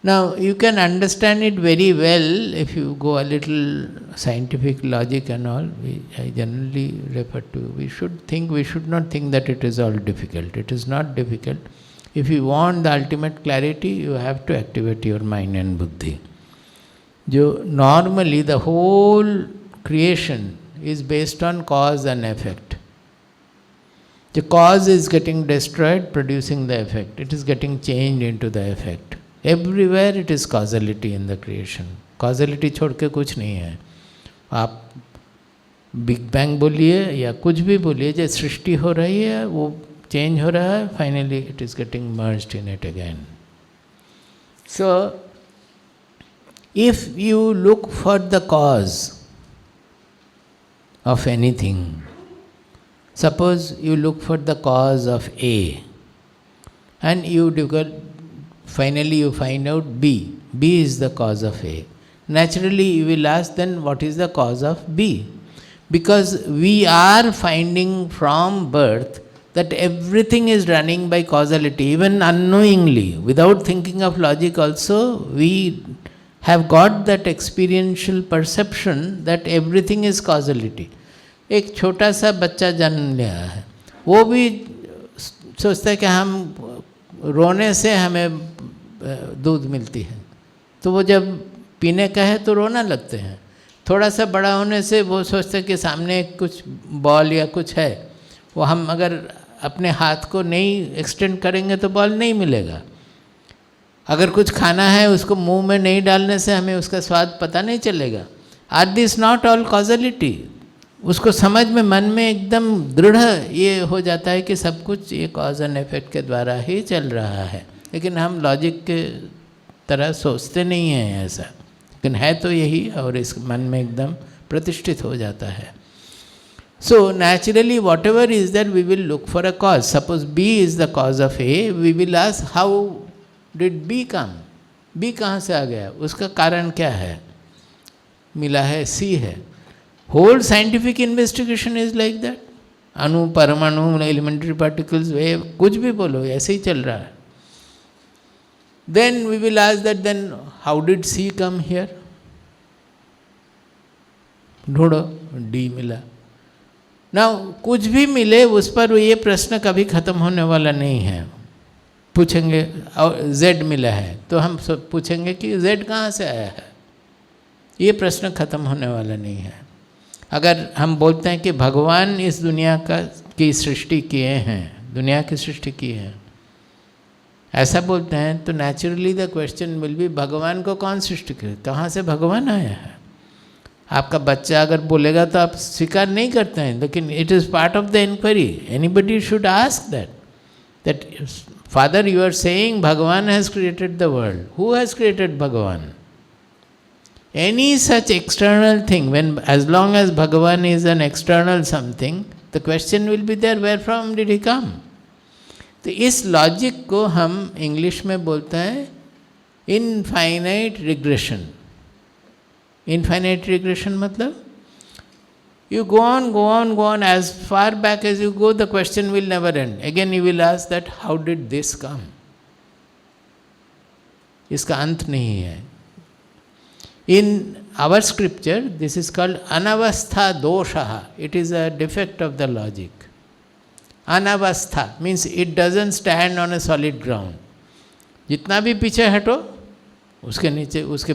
Now you can understand it very well if you go a little scientific logic and all. I generally refer to, we should not think that it is all difficult. It is not difficult. If you want the ultimate clarity, you have to activate your mind and buddhi. जो normally the whole creation is based on cause and effect. The cause is getting destroyed, producing the effect. It is getting changed into the effect. Everywhere it is causality in the creation. Causality छोड़ के कुछ नहीं है. आप big bang बोलिए या कुछ भी बोलिए, जो सृष्टि हो रही है वो चेंज हो रहा है, finally it is getting merged in it again. So if you look for the cause of anything, suppose you look for the cause of A and finally you find out B. B is the cause of A. naturally you will ask, then what is the cause of B? Because we are finding from birth that everything is running by causality, even unknowingly, without thinking of logic also, we have got that experiential perception that everything is causality. एक छोटा सा बच्चा जन्म लिया है, वो भी सोचता है कि हम रोने से हमें दूध मिलती है, तो वो जब पीने का है तो रोना लगते हैं। थोड़ा सा बड़ा होने से वो सोचते हैं कि सामने कुछ बॉल या कुछ है, वो हम अगर अपने हाथ को नहीं एक्सटेंड करेंगे तो बॉल नहीं मिलेगा। अगर कुछ खाना है उसको मुंह में नहीं डालने से हमें उसका स्वाद पता नहीं चलेगा। Are this not all causality? उसको समझ में, मन में एकदम दृढ़ ये हो जाता है कि सब कुछ ये कॉज एंड इफेक्ट के द्वारा ही चल रहा है, लेकिन हम लॉजिक के तरह सोचते नहीं हैं ऐसा, लेकिन है तो यही, और इस मन में एकदम प्रतिष्ठित हो जाता है। So naturally whatever is that we will look for a cause. Suppose B is the cause of A, we will ask how did B come, B कहाँ से आ गया, उसका कारण क्या है, मिला है सी है। Whole scientific investigation is like that. अणु, परमाणु, एलिमेंट्री पार्टिकल्स, वे कुछ भी बोलो, ऐसे ही चल रहा है। Then we will ask that, then how did C come here? ढूंढो, D मिला। Now कुछ भी मिले उस पर ये प्रश्न कभी खत्म होने वाला नहीं है। पूछेंगे और Z मिला है तो हम सब पूछेंगे कि Z कहाँ से आया है, ये प्रश्न खत्म होने वाला नहीं है। अगर हम बोलते हैं कि भगवान इस दुनिया की सृष्टि किए हैं, दुनिया की सृष्टि की है, ऐसा बोलते हैं, तो naturally the question will B, भगवान को कौन सृष्टि करे, कहाँ से भगवान आया है। आपका बच्चा अगर बोलेगा तो आप स्वीकार नहीं करते हैं, लेकिन it is part of the inquiry. Anybody should ask that father you are saying Bhagwan has created the world, who has created Bhagwan? Any such external thing, when as long as Bhagwan is an external something, the question will be there, where from did he come? तो इस logic को हम English में बोलते हैं infinite regression. Infinite regression मतलब you go on as far back as you go, the question will never end. Again you will ask that how did this come? इसका अंत नहीं है। In our scripture this is called anavastha dosha. It is a defect of the logic. Anavastha means it doesn't stand on a solid ground. जितना भी पीछे हटो उसके नीचे, उसके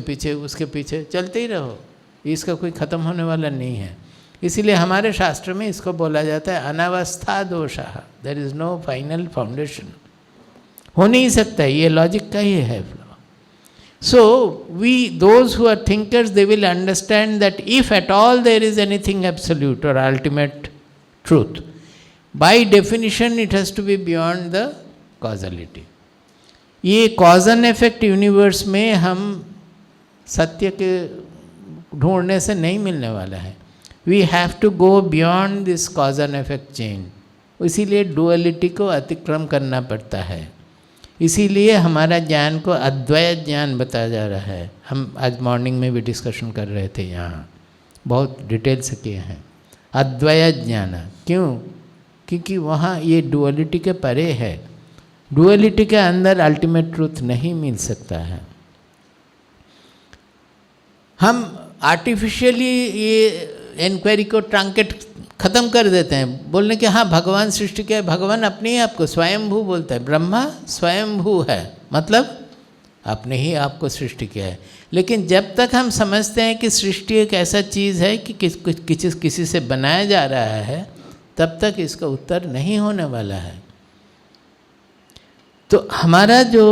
पीछे चलते ही रहो, इसका कोई ख़त्म होने वाला नहीं है। इसीलिए हमारे शास्त्र में इसको बोला जाता है अनावस्था दोषः। There is no final foundation, हो नहीं सकता, ये लॉजिक का ही है flow. So we those who are thinkers they will understand that if at all there is anything absolute or ultimate truth, by definition it has to be beyond the causality. ये cause and effect universe में हम सत्य के ढूंढने से नहीं मिलने वाला है। We have to go beyond this cause and effect chain. इसीलिए डुअलिटी को अतिक्रम करना पड़ता है। इसीलिए हमारा ज्ञान को अद्वैत ज्ञान बताया जा रहा है। हम आज मॉर्निंग में भी डिस्कशन कर रहे थे, यहाँ बहुत डिटेल से किए हैं अद्वैत ज्ञान। क्यों? क्योंकि वहाँ ये डुअलिटी के परे है। डुअलिटी के अंदर अल्टीमेट ट्रूथ नहीं मिल सकता है। हम आर्टिफिशियली ये इंक्वायरी को ट्रंकेट ख़त्म कर देते हैं, बोलने के हाँ भगवान सृष्टि के, भगवान अपने ही आपको स्वयंभू बोलता है। ब्रह्मा स्वयंभू है, मतलब अपने ही आपको सृष्टि किया है। लेकिन जब तक हम समझते हैं कि सृष्टि एक ऐसा चीज़ है कि किसी से बनाया जा रहा है, तब तक इसका उत्तर नहीं होने वाला है। तो हमारा जो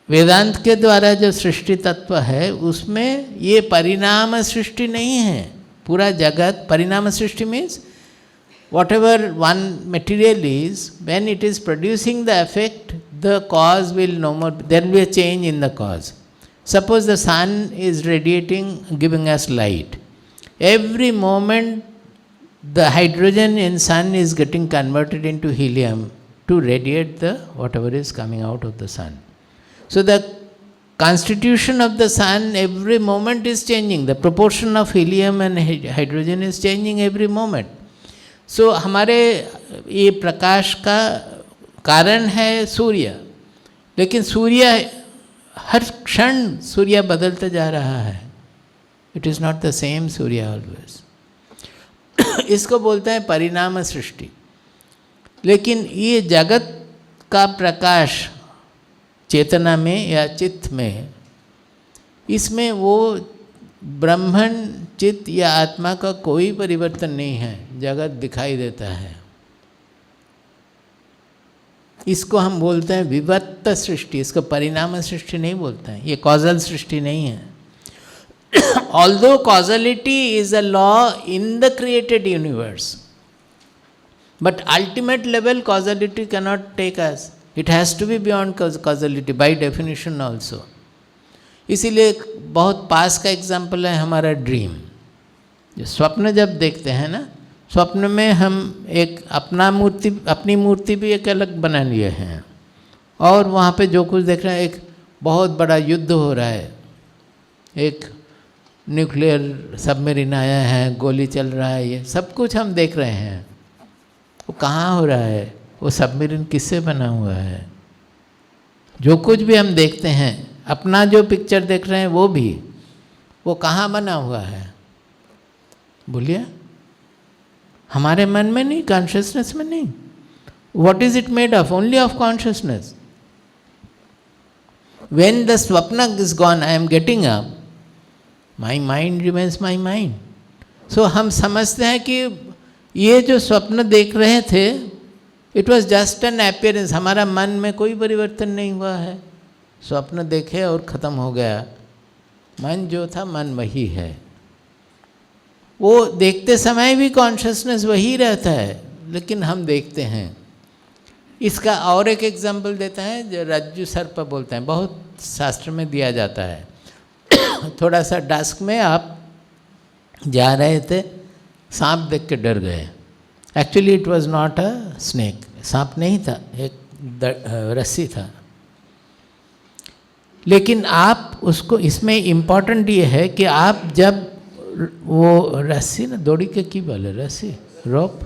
वेदांत के द्वारा जो सृष्टि तत्व है उसमें ये परिणाम सृष्टि नहीं है। पूरा जगत परिणाम सृष्टि means whatever one material is, when it is producing the effect, the cause will no more, there will be a change in the cause. Suppose the sun is radiating, giving us light, every moment the hydrogen in sun is getting converted into helium to radiate the whatever is coming out of the sun. So the constitution of the sun every moment is changing. The proportion of helium and hydrogen is changing every moment. So हमारे ये प्रकाश का कारण है सूर्य, लेकिन सूर्य हर क्षण सूर्य बदलता जा रहा है. It is not the same Surya always. इसको बोलते हैं परिणाम सृष्टि. लेकिन ये जगत का प्रकाश चेतना में या चित्त में, इसमें वो ब्रह्मन चित्त या आत्मा का कोई परिवर्तन नहीं है. जगत दिखाई देता है. इसको हम बोलते हैं विवर्त सृष्टि. इसको परिणाम सृष्टि नहीं बोलते हैं. ये कॉजल सृष्टि नहीं है. Although causality is a law in the created universe, but ultimate level causality cannot take us. It has to be beyond causality by definition also. इसीलिए बहुत पास का एग्जाम्पल है हमारा ड्रीम. जो स्वप्न जब देखते हैं ना, स्वप्न में हम एक अपनी मूर्ति भी एक अलग बना लिए हैं, और वहाँ पे जो कुछ देख रहे हैं, एक बहुत बड़ा युद्ध हो रहा है, एक न्यूक्लियर सबमरीन आया है, गोली चल रहा है, ये सब कुछ हम देख रहे हैं. वो कहाँ हो रहा है? वो सबमरीन किससे बना हुआ है? जो कुछ भी हम देखते हैं, अपना जो पिक्चर देख रहे हैं वो कहाँ बना हुआ है? बोलिए. हमारे मन में नहीं, कॉन्शियसनेस में नहीं. What is it made of? Only of consciousness. When the स्वप्न is gone, I am getting up, my mind remains my mind. So हम समझते हैं कि ये जो स्वप्न देख रहे थे, it was just an appearance. हमारा मन में कोई परिवर्तन नहीं हुआ है. स्वप्न देखे और ख़त्म हो गया. मन जो था मन वही है. वो देखते समय भी कॉन्शियसनेस वही रहता है, लेकिन हम देखते हैं. इसका और एक एग्जाम्पल देता है, जो रज्जु सर्प बोलते हैं, बहुत शास्त्र में दिया जाता है. थोड़ा सा डस्क में आप जा रहे थे, सांप देख के डर गए. Actually it was not a snake. सांप नहीं था, एक रस्सी था. लेकिन आप उसको, इसमें इम्पॉर्टेंट ये है कि आप जब वो रस्सी ना, दौड़ी के की बोले, रस्सी, रोप,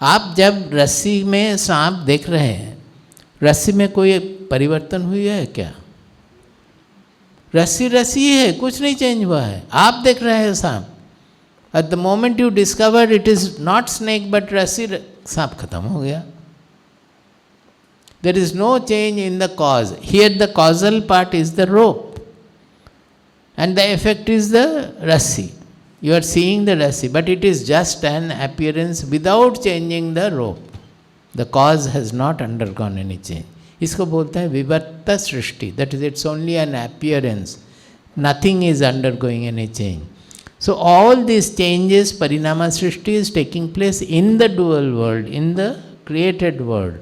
आप जब रस्सी में सांप देख रहे हैं, रस्सी में कोई परिवर्तन हुई है क्या? रस्सी रस्सी है, कुछ नहीं चेंज हुआ है. आप देख रहे हैं सांप. At the moment you discover it is not snake but रस्सी, सांप खत्म हो गया. There is no change in the cause. Here the causal part is the rope and the effect is the rassi. You are seeing the rassi, but it is just an appearance without changing the rope. The cause has not undergone any change. इसको बोलते हैं विवर्त सृष्टि. That is, it's only an appearance. Nothing is undergoing any change. So all these changes, parinama srishti, is taking place in the dual world, in the created world.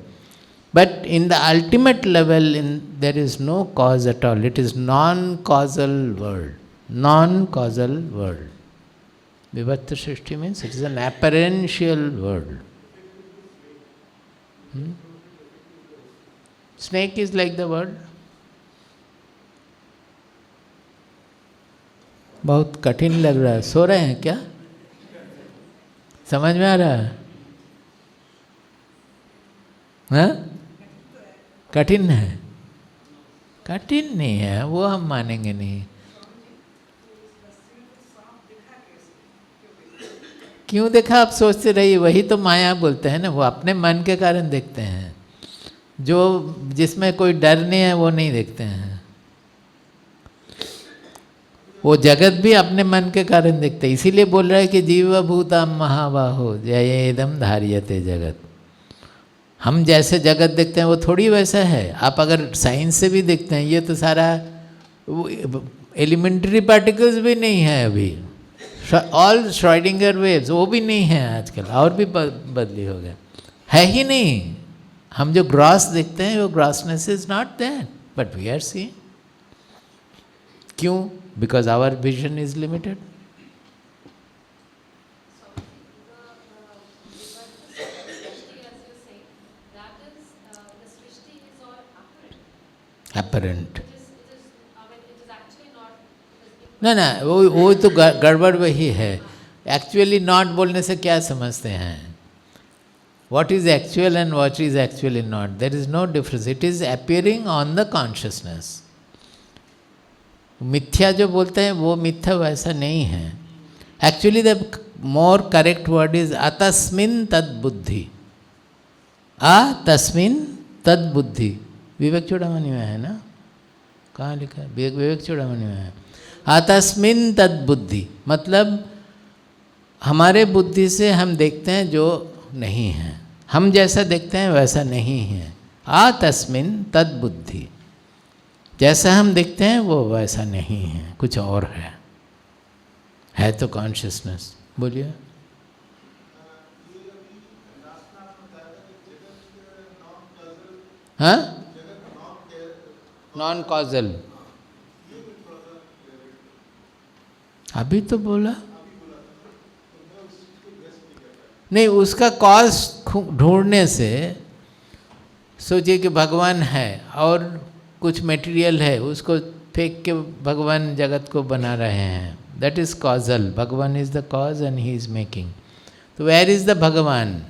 But in the ultimate level, there is no cause at all. It is non-causal world. Non-causal world. Vivarta Srishti means it is an apparential world. Snake is like the world. बहुत कठिन लग रहा है. सो रहे हैं क्या? समझ में आ रहा है? हाँ? कठिन है? कठिन नहीं है, वो हम मानेंगे नहीं. क्यों देखा? आप सोचते रहिए. वही तो माया बोलते हैं ना. वो अपने मन के कारण देखते हैं. जो जिसमें कोई डर नहीं है वो नहीं देखते हैं. वो जगत भी अपने मन के कारण देखते हैं. इसीलिए बोल रहा है कि जीव भूतम महाबाहो जयेदम धार्यते जगत. हम जैसे जगत देखते हैं वो थोड़ी वैसा है. आप अगर साइंस से भी देखते हैं, ये तो सारा एलिमेंट्री पार्टिकल्स भी नहीं है अभी. ऑल श्रोडिंगर वेव्स वो भी नहीं है आजकल. और भी बदली हो गया है ही नहीं. हम जो ग्रॉस देखते हैं वो grossness is not there, but we are seeing. क्यों? Because our vision is limited. apparent. ना ना वो तो गड़बड़ वही है. एक्चुअली नॉट बोलने से क्या समझते हैं? What is actual and what is actually not? There is no difference. It is appearing on the consciousness. मिथ्या जो बोलते हैं वो मिथ्या वैसा नहीं है. Actually the more correct word is अतस्मिन् तद बुद्धि. अतस्मिन् तद बुद्धि. विवेक चूड़ामणि में है ना? कहाँ लिखा है? विवेक चूड़ामणि में है. अतस्मिन् तद बुद्धि मतलब हमारे बुद्धि से हम देखते हैं जो नहीं है. हम जैसा देखते हैं वैसा नहीं है. अतस्मिन् तद बुद्धि. जैसा हम देखते हैं वो वैसा नहीं है, कुछ और है तो कॉन्शियसनेस. बोलिए. हाँ, नॉन कॉजल. अभी तो बोला नहीं. उसका कॉज ढूंढने से सोचिए कि भगवान है और कुछ मटेरियल है, उसको फेंक के भगवान जगत को बना रहे हैं. That is causal. Bhagwan is the cause and he is making. तो where is the Bhagwan?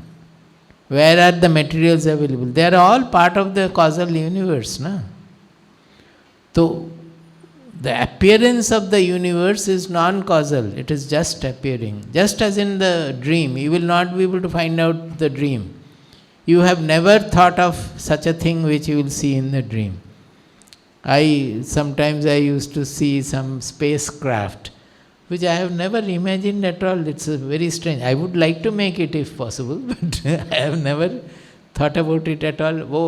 Where are the materials available? They are all part of the causal universe ना. तो the appearance of the universe is non-causal. It is just appearing. Just as in the dream, you will not be able to find out the dream. You have never thought of such a thing which you will see in the dream. Sometimes I used to see some spacecraft which I have never imagined at all. It's very strange. I would like to make it if possible, but I have never thought about it at all. वो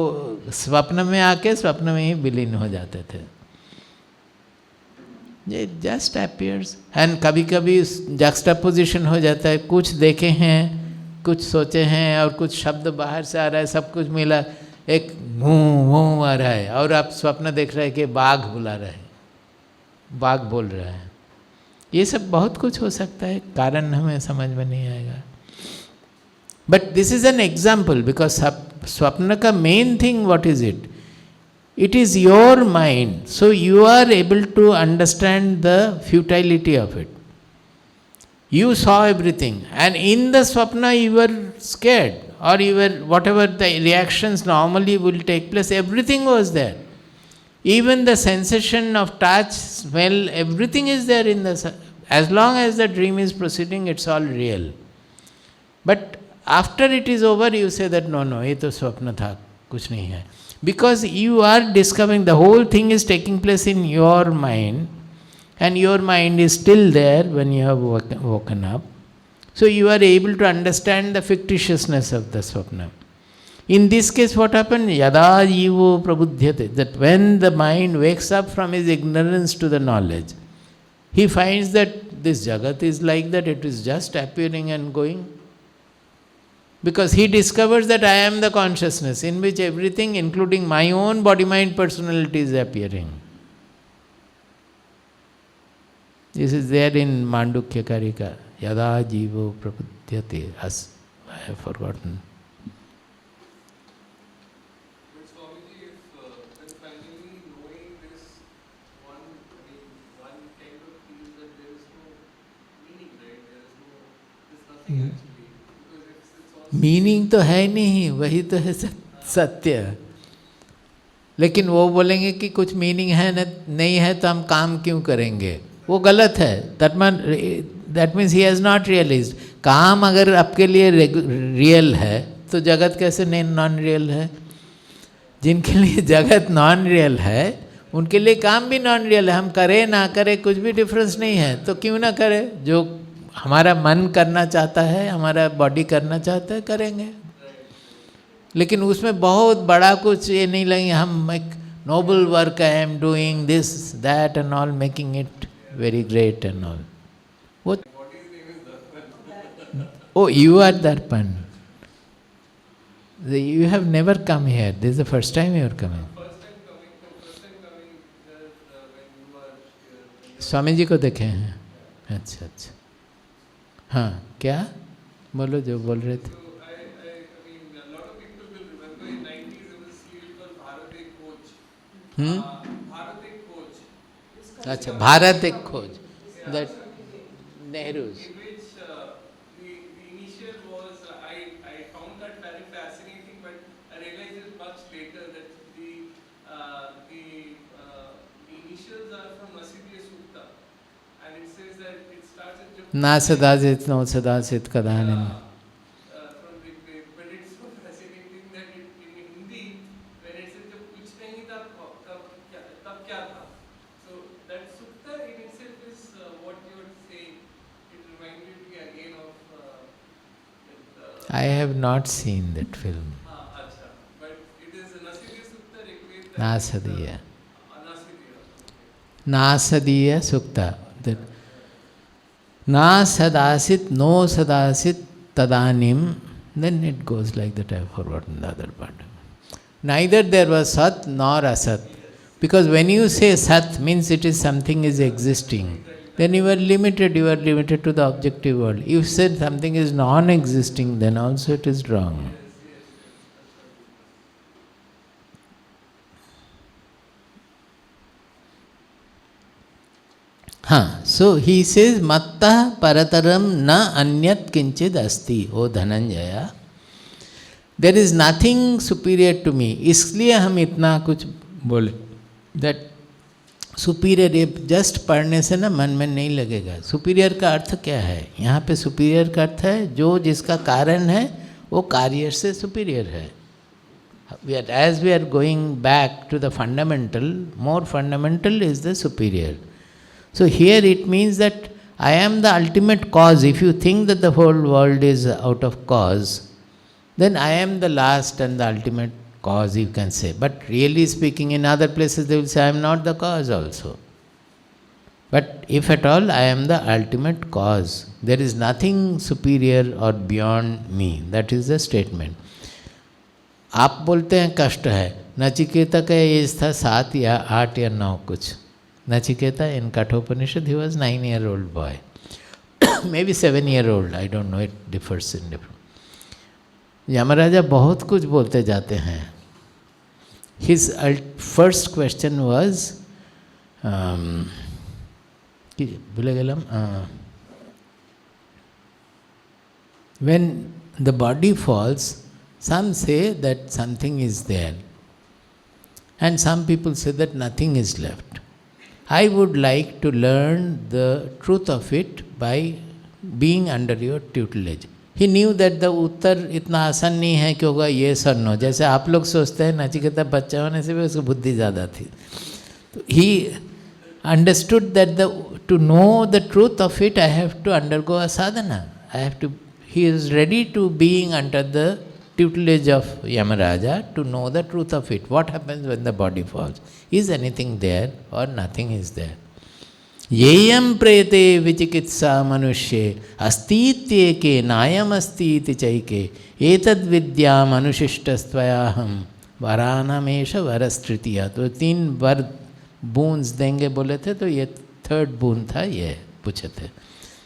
स्वप्न में आके स्वप्न में ही विलीन हो जाते थे. It just appears. And कभी कभी juxtaposition हो जाता है. कुछ देखे हैं, कुछ सोचे हैं और कुछ शब्द बाहर से आ रहा है, सब कुछ मिला, एक मुँह आ रहा है और आप स्वप्न देख रहे हैं कि बाघ बुला रहा है, बाघ बोल रहा है. ये सब बहुत कुछ हो सकता है, कारण हमें समझ में नहीं आएगा. But this is an example because स्वप्न का main thing what is it? It is your mind, so you are able to understand the futility of it. You saw everything, and in the swapna you were scared, or you were whatever the reactions normally will take place. Everything was there. Even the sensation of touch, smell, everything is there in the. As long as the dream is proceeding, it's all real. But after it is over, you say that no, ये तो स्वप्न था, कुछ नहीं है. Because you are discovering the whole thing is taking place in your mind, and your mind is still there when you have woken up. So you are able to understand the fictitiousness of the swapna. In this case, what happened? Yada jivo prabudhyate. That when the mind wakes up from his ignorance to the knowledge, he finds that this jagat is like that, it is just appearing and going. Because he discovers that I am the consciousness in which everything, including my own body, mind, personality is appearing. This is there in Mandukya Karika. Yada jivo prabudyate. I have forgotten. But Swamiji, when finally knowing this, one kind of feels that there is no meaning, right? There's nothing actually. Meaning तो है नहीं, वही तो है सत्य. लेकिन वो बोलेंगे कि कुछ मीनिंग है नहीं है तो हम काम क्यों करेंगे, वो गलत है. That means he has not realised. काम अगर आपके लिए रियल है तो जगत कैसे नॉन रियल है? जिनके लिए जगत नॉन रियल है उनके लिए काम भी नॉन रियल है. हम करें ना करें कुछ भी डिफरेंस नहीं है, तो क्यों ना करें? जो हमारा मन करना चाहता है, हमारा बॉडी करना चाहता है, करेंगे. लेकिन उसमें बहुत बड़ा कुछ ये नहीं लगेंगे. हम एक noble work I am doing this that and all, making it very great and all. वो ओ यू आर दर्पण. You have never come here. This is the first time you are coming. Swami ji को देखे हैं. अच्छा अच्छा. हाँ, क्या बोलो जो बोल रहे थे. Bharat Ek Khoj. अच्छा, भारत एक खोज, that Nehru's. In which the initial was, I found that very fascinating, but I realized it much later that the initials are from Nasidiya Sukta, and it says that it starts at ना सदासित no सदासित कदानिम. from Rigved, but it's so fascinating that in Hindi, when it says जब कुछ नहीं था तब क्या था, so that sukta in itself is what you are saying. It reminded me again of I have not seen that film. acha, but it is Nasidiya Sukta, Rigved, Nasadiya, Nasidiya. Nasadiya सुक्ता. That ना सदासित no सदासित तदानिम. Then it goes like that. I have forgotten the other part. Neither there was sat nor asat. Because when you say sat means it is something is existing, then you are limited to the objective world. If you said something is non-existing, then also it is wrong. So he says, matta parataram na anyat kinchid asti, O Dhananjaya. There is nothing superior to me. इसलिए हम इतना कुछ बोले. That superior, just पढ़ने से ना मन में नहीं लगेगा. सुपीरियर का अर्थ क्या है? यहाँ पे सुपीरियर का अर्थ है जो जिसका कारण है वो कार्य से सुपीरियर है. As we are going back to the fundamental, more fundamental is the superior. So here it means that I am the ultimate cause. If you think that the whole world is out of cause, then I am the last and the ultimate cause, you can say. But really speaking, in other places they will say I am not the cause also. But if at all, I am the ultimate cause. There is nothing superior or beyond me. That is the statement. आप बोलते हैं कष्ट है. नचिकेता का as था 7 या 8 या 9 कुछ. Nachiketa in Kathopanishad, he was 9-year-old boy. Maybe 7-year-old, I don't know, it differs in different. Yamaraja बहुत कुछ बोलते जाते हैं. His first question was, भूले गेलम, when the body falls, some say that something is there, and some people say that nothing is left. I would like to learn the truth of it by being under your tutelage. He knew that the उत्तर इतना आसान नहीं है कि होगा yes or no. जैसे आप लोग सोचते हैं नचिकेता बच्चा होने से भी उसको बुद्धि ज़्यादा थी. He understood that to know the truth of it, I have to undergo a sadhana. He is ready to being under the tutelage of Yamaraja to know the truth of it. What happens when the body falls? Is anything there or nothing is there? Yeyam prete vichikitsa manushye astityeke nayam astiti chaike etad vidyam anushishtastvayaham varanamesha varastritiya. तो 3 वर boons देंगे बोले थे, तो ये 3rd बूंद था, ये पूछे थे.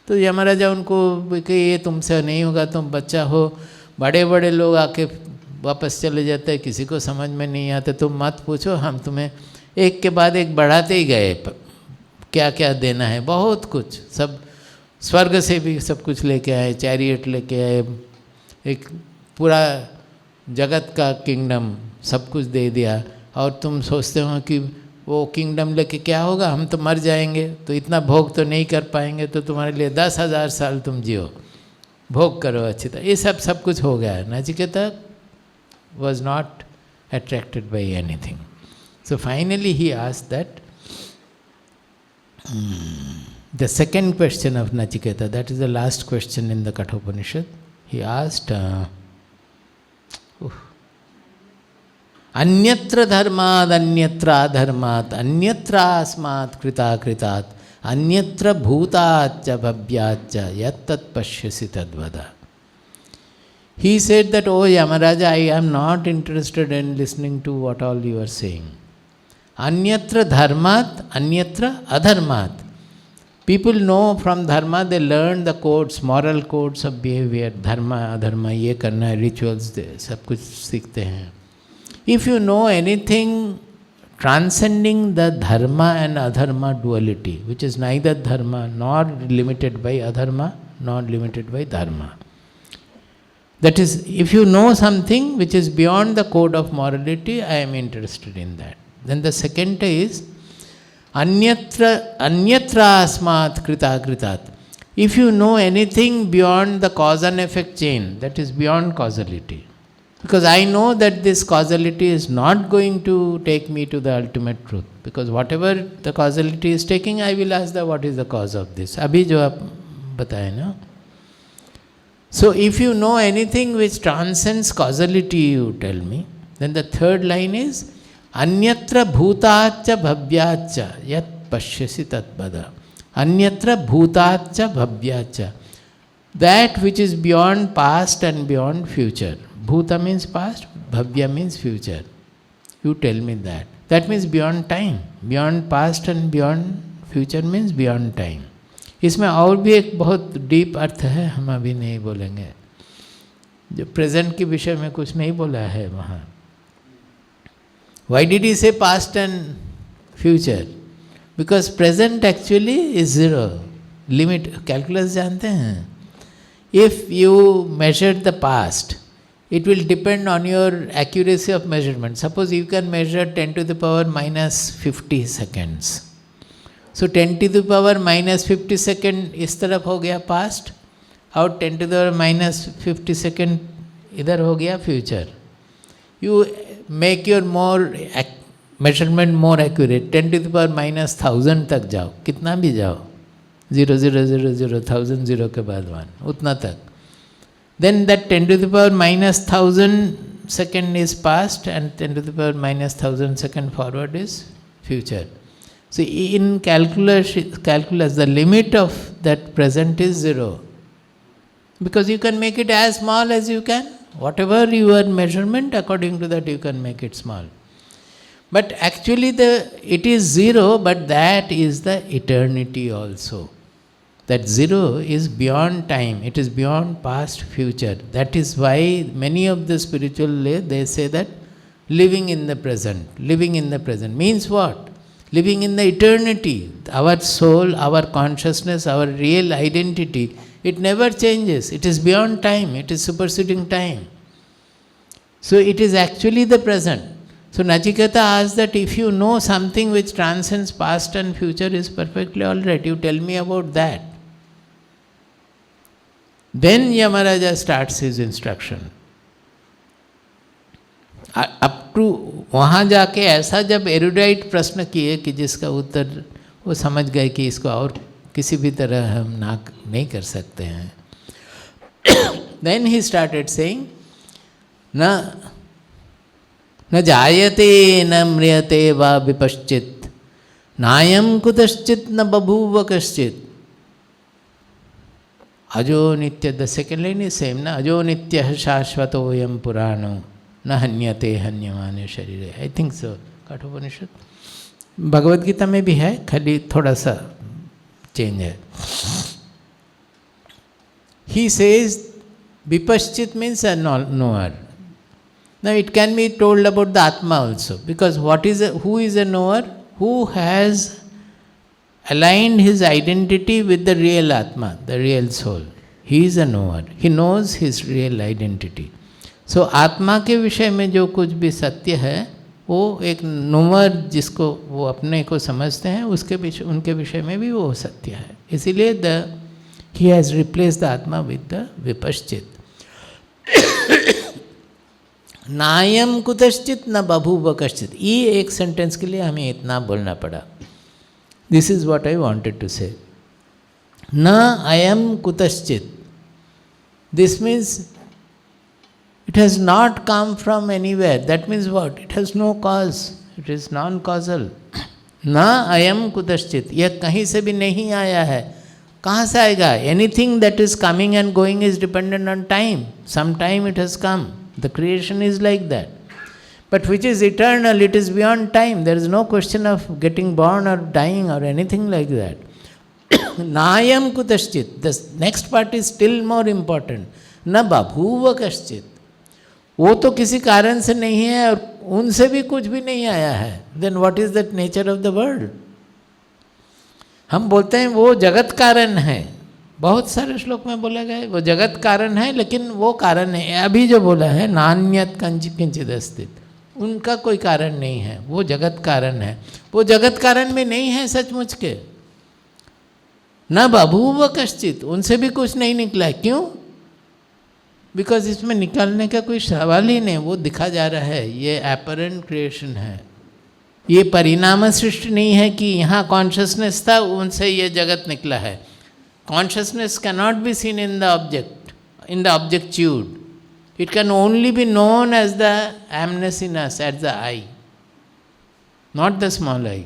तो यमराजा उनको कि ये तुमसे नहीं होगा, तुम बच्चा हो. बड़े बड़े लोग आके वापस चले जाते हैं, किसी को समझ में नहीं आते, तुम मत पूछो, हम तुम्हें एक के बाद एक बढ़ाते ही गए. क्या क्या देना है, बहुत कुछ, सब स्वर्ग से भी सब कुछ लेके आए, चैरियट लेके आए, एक पूरा जगत का किंगडम सब कुछ दे दिया. और तुम सोचते हो कि वो किंगडम लेके क्या होगा, हम तो मर जाएंगे, तो इतना भोग तो नहीं कर पाएंगे, तो तुम्हारे लिए 10,000 साल तुम जियो, भोग करो अच्छी तरह. ये सब कुछ हो गया. Nachiketa was not attracted by anything. So finally he asked that, the second question of Nachiketa, that is the last question in the Kathopanishad. He asked, Anyatra dharmad, anyatra adharmat, anyatra asmat krita kritat, anyatra bhutacha bhavyacha yattat pashyasi tadvada. He said that, oh Yamaraja, I am not interested in listening to what all you are saying. Anyatra dharmat, anyatra adharmat. People know from dharma, they learn the codes, moral codes of behavior, dharma, adharma, ये करना है, rituals, सब कुछ सीखते हैं. If you know anything transcending the dharma and adharma duality, which is neither dharma nor limited by adharma nor limited by dharma. That is, if you know something which is beyond the code of morality, I am interested in that. Then the second is anyatra asmat krita kritat. If you know anything beyond the cause and effect chain, that is beyond causality. Because I know that this causality is not going to take me to the ultimate truth. Because whatever the causality is taking, I will ask what is the cause of this. Abhi jo aap bataye na. So if you know anything which transcends causality, you tell me. Then the third line is anyatra bhutacha bhavyacha yat pashyasi tat bada. Anyatra bhutacha bhavyacha. That which is beyond past and beyond future. Bhuta means past, bhavya means future. You tell me that. That means beyond time. Beyond past and beyond future means beyond time. इसमें और भी एक बहुत deep अर्थ है, हम अभी नहीं बोलेंगे. जो प्रेजेंट के विषय में कुछ नहीं बोला है वहाँ. Why did he say past and future? Because present actually is zero. Limit, calculus जानते हैं. If you measure the past, it will depend on your accuracy of measurement. Suppose you can measure 10 to the power minus 50 seconds. So 10 to the power minus 50 second इस तरफ हो गया past, और 10 to the power minus 50 second इधर हो गया future. You make your more measurement more accurate. 10 to the power minus 1000 तक जाओ, कितना भी जाओ, 0 0 0 0 1000 0 के बाद 1 उतना तक. Then that 10 to the power minus 1000 second is past and 10 to the power minus 1000 second forward is future. So in calculus, the limit of that present is zero. Because you can make it as small as you can. Whatever your measurement, according to that you can make it small. But actually it is zero, but that is the eternity also. That zero is beyond time, it is beyond past, future. That is why many of the spiritual they say that living in the present. Living in the present means what? Living in the eternity. Our soul, our consciousness, our real identity, it never changes. It is beyond time, it is superseding time. So it is actually the present. So Nachiketa asks that if you know something which transcends past and future is perfectly alright, you tell me about that. Then Yamaraja starts his instruction. Up to वहाँ जाके ऐसा जब erudite प्रश्न किए कि जिसका उत्तर वो समझ गए कि इसको और किसी भी तरह हम ना नहीं कर सकते हैं. Then he started saying, न जायते न म्रियते वा विपश्चित नायम कुतश्चित न बभूव कश्चित अजो नित्य. The second line is same ना, अजो नित्य शाश्वतोयम पुराणो न हन्यते हन्यमाने शरीरे. I think so. Kathopanishad Bhagavad Gita में भी है, खाली थोड़ा सा चेंज है. He says vipaschit means a knower. Now it can be told about the Atma also, because who is a knower? Who has aligned his identity with the real Atma, the real soul. He is a knower. He knows his real identity. So आत्मा के विषय में जो कुछ भी सत्य है वो एक नोवर जिसको वो अपने को समझते हैं उनके विषय में भी वो सत्य है. इसीलिए he has replaced the Atma with the Vipaschit. नायम कुतश्चित न बभूव कश्चित. ये एक सेंटेंस के लिए हमें इतना बोलना पड़ा. This is what I wanted to say. Na ayam kutaschit. This means it has not come from anywhere. That means what? It has no cause. It is non-causal. Na ayam kutaschit. यह कहीं से भी नहीं आया है. कहाँ से आएगा? Anything that is coming and going is dependent on time. Sometime it has come. The creation is like that. But which is eternal, it is beyond time. There is no question of getting born or dying or anything like that. Nayam kutaschit. The next part is still more important. Na babhuva kaschit. वो तो किसी कारण से नहीं है और उनसे भी कुछ भी नहीं आया है, then what is the nature of the world? हम बोलते हैं वो जगत कारण है, बहुत सारे श्लोक में बोला गया है वो जगत कारण है, लेकिन वो कारण है। अभी जो बोला है नान्यत किंचित अस्तित, उनका कोई कारण नहीं है, वो जगत कारण है। वो जगत कारण में नहीं है सचमुच के, न बभूव कश्चित, उनसे भी कुछ नहीं निकला। क्यों? बिकॉज इसमें निकालने का कोई सवाल ही नहीं, वो दिखा जा रहा है, ये अपरेंट क्रिएशन है, ये परिणाम सृष्टि नहीं है कि यहाँ कॉन्शियसनेस था उनसे ये जगत निकला है। Consciousness can not be seen in the object, in the objectude, it can only be known as the amness in us, at the I, not the small I.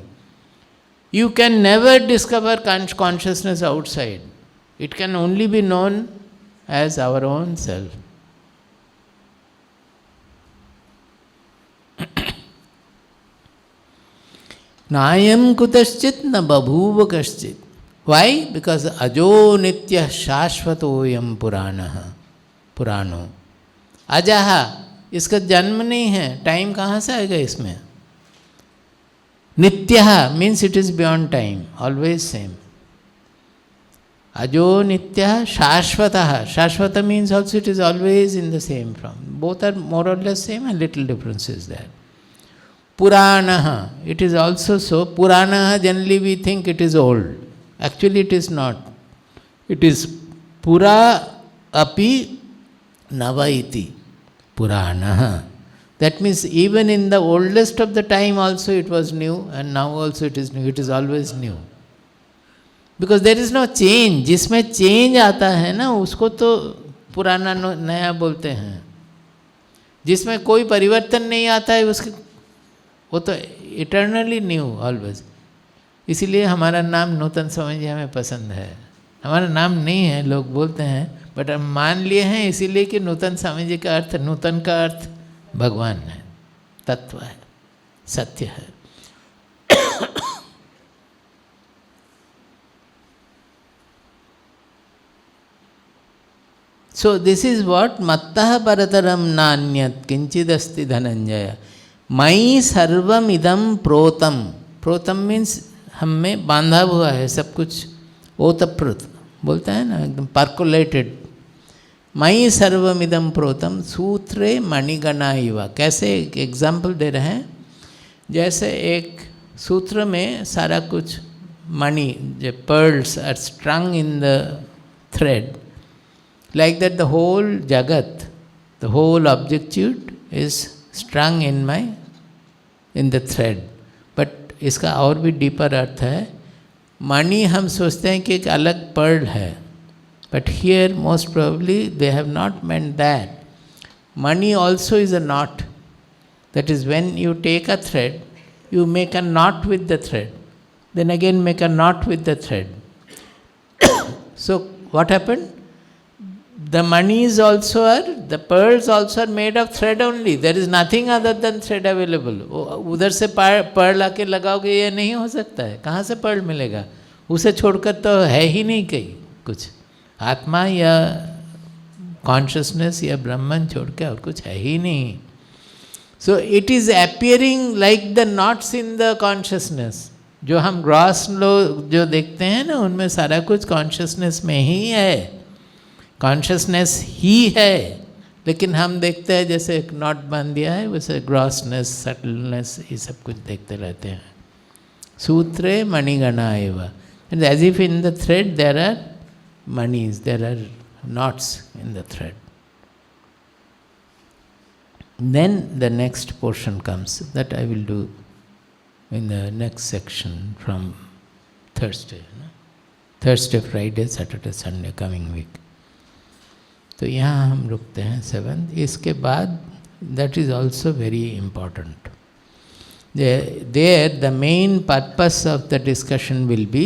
You can never discover consciousness outside. It can only be known as our own self. Nayam kutaschit na babhuva kaschit. Why? Because ajo nitya shashvatoyam puranaha. पुरानो अजाहा, इसका जन्म नहीं है, time कहाँ से आएगा इसमें? नित्यः means it is beyond time, always same. अजो नित्यः शाश्वतः, शाश्वत means also it is always in the same from, both are more or less same and little difference is there. पुराणः, इट इज ऑल्सो सो। पुराणः generally we think it is old, actually it is not, it is पुरा अपि नव इति पुराणः। That means even in the oldest of the time also it was new, and now also it is new, it is always new. Because there is no change, जिसमें change आता है ना उसको तो पुराना नया बोलते हैं, जिसमें कोई परिवर्तन नहीं आता है उसके, वो तो इटर्नली न्यू ऑलवेज। इसीलिए हमारा नाम नूतन समझिए हमें पसंद है। हमारा नाम नहीं है, लोग बोलते हैं, बट हम मान लिए हैं इसीलिए कि नूतन समझिए का अर्थ, नूतन का अर्थ भगवान है, तत्व है, सत्य है। सो दिस इज व्हाट मत्तः परतरम नान्यत् किंचिदस्ति धनंजय मयि सर्वम इदम प्रोतम। प्रोतम मीन्स हम में बांधा हुआ है सब कुछ, ओतप्रोत बोलता है ना, एकदम पर्कोलेटेड। मयि सर्वमिदं प्रोतम सूत्रे मणिगणा इव। कैसे? एक एग्जाम्पल दे रहे हैं, जैसे एक सूत्र में सारा कुछ मणि, जो pearls are strung in the thread, like that the whole जगत, the whole objectude is strung in the thread. But इसका और भी डीपर अर्थ है। मणि हम सोचते हैं कि एक अलग पर्ल है, but here most probably they have not meant that. Money also is a knot. That is, when you take a thread, you make a knot with the thread, then again make a knot with the thread. So what happened? The monies also are, the pearls also are made of thread only. There is nothing other than thread available. उधर से pearl आके लगाओगे ये नहीं हो सकता है, कहाँ से pearl मिलेगा? उसे छोड़कर तो है ही नहीं कहीं कुछ, आत्मा या कॉन्शियसनेस या ब्रह्मन छोड़ के और कुछ है ही नहीं। So it is appearing like the knots in the consciousness. जो हम ग्रॉस लोग जो देखते हैं ना, उनमें सारा कुछ कॉन्शियसनेस में ही है, कॉन्शियसनेस ही है, लेकिन हम देखते हैं जैसे एक नॉट बांध दिया है, वैसे ग्रॉसनेस, सटलनेस, ये सब कुछ देखते रहते हैं। सूत्रे मणिगणा एव, and as if in the thread there are monies, there are knots in the thread. Then the next portion comes, that I will do in the next section from Thursday, Thursday, Friday, Saturday, Sunday, coming week. तो यहाँ हम रुकते हैं 7th। इसके बाद that is also very important. There the main purpose of the discussion will be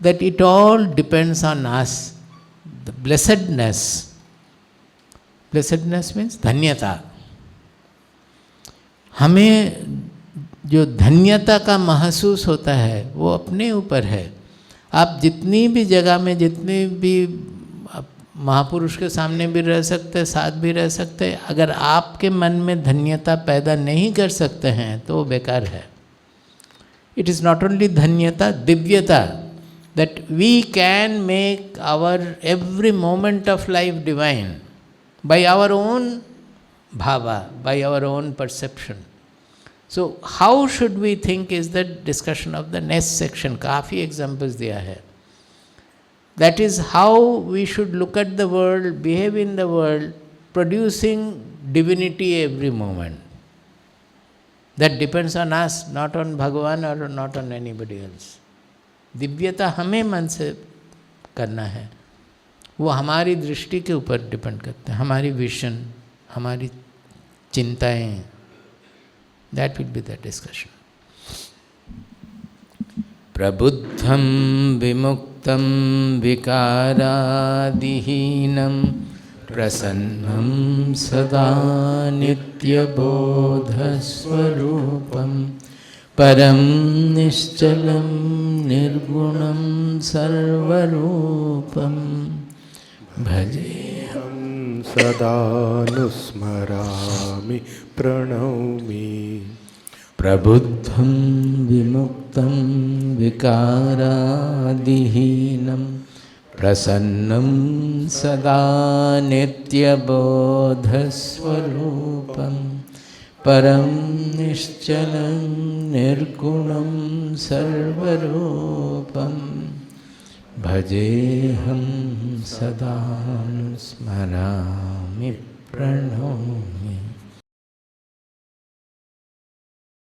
that it all depends on us. The blessedness, blessedness means धन्यता। हमें जो धन्यता का महसूस होता है वो अपने ऊपर है। आप जितनी भी जगह में, जितने भी महापुरुष के सामने भी रह सकते, साथ भी रह सकते। अगर आपके मन में धन्यता पैदा नहीं कर सकते हैं तो वो बेकार है। इट इज़ नॉट ओनली धन्यता, दिव्यता, that we can make our every moment of life divine by our own bhava, by our own perception. So how should we think is the discussion of the next section. काफ़ी examples दिया है. That is how we should look at the world, behave in the world, producing divinity every moment. That depends on us, not on Bhagavan or not on anybody else. दिव्यता हमें मन से करना है, वो हमारी दृष्टि के ऊपर डिपेंड करते हैं, हमारी विजन, हमारी चिंताएं. That will be the discussion. प्रबुद्धं विमुक्तं विकारादिहीनं प्रसन्नं सदा नित्यबोधस्वरूपं परं निश्चलं निर्गुणं सर्वरूपं भजेऽहं सदानुस्मरामि प्रणौमि. प्रबुद्धं विमुक्तं विकारादिहीनं प्रसन्नं सदा नित्यबोधस्वरूपं परं निश्चलं निर्गुणं सर्वरूपं भजेऽहं सदा स्मरामि प्रणौमि.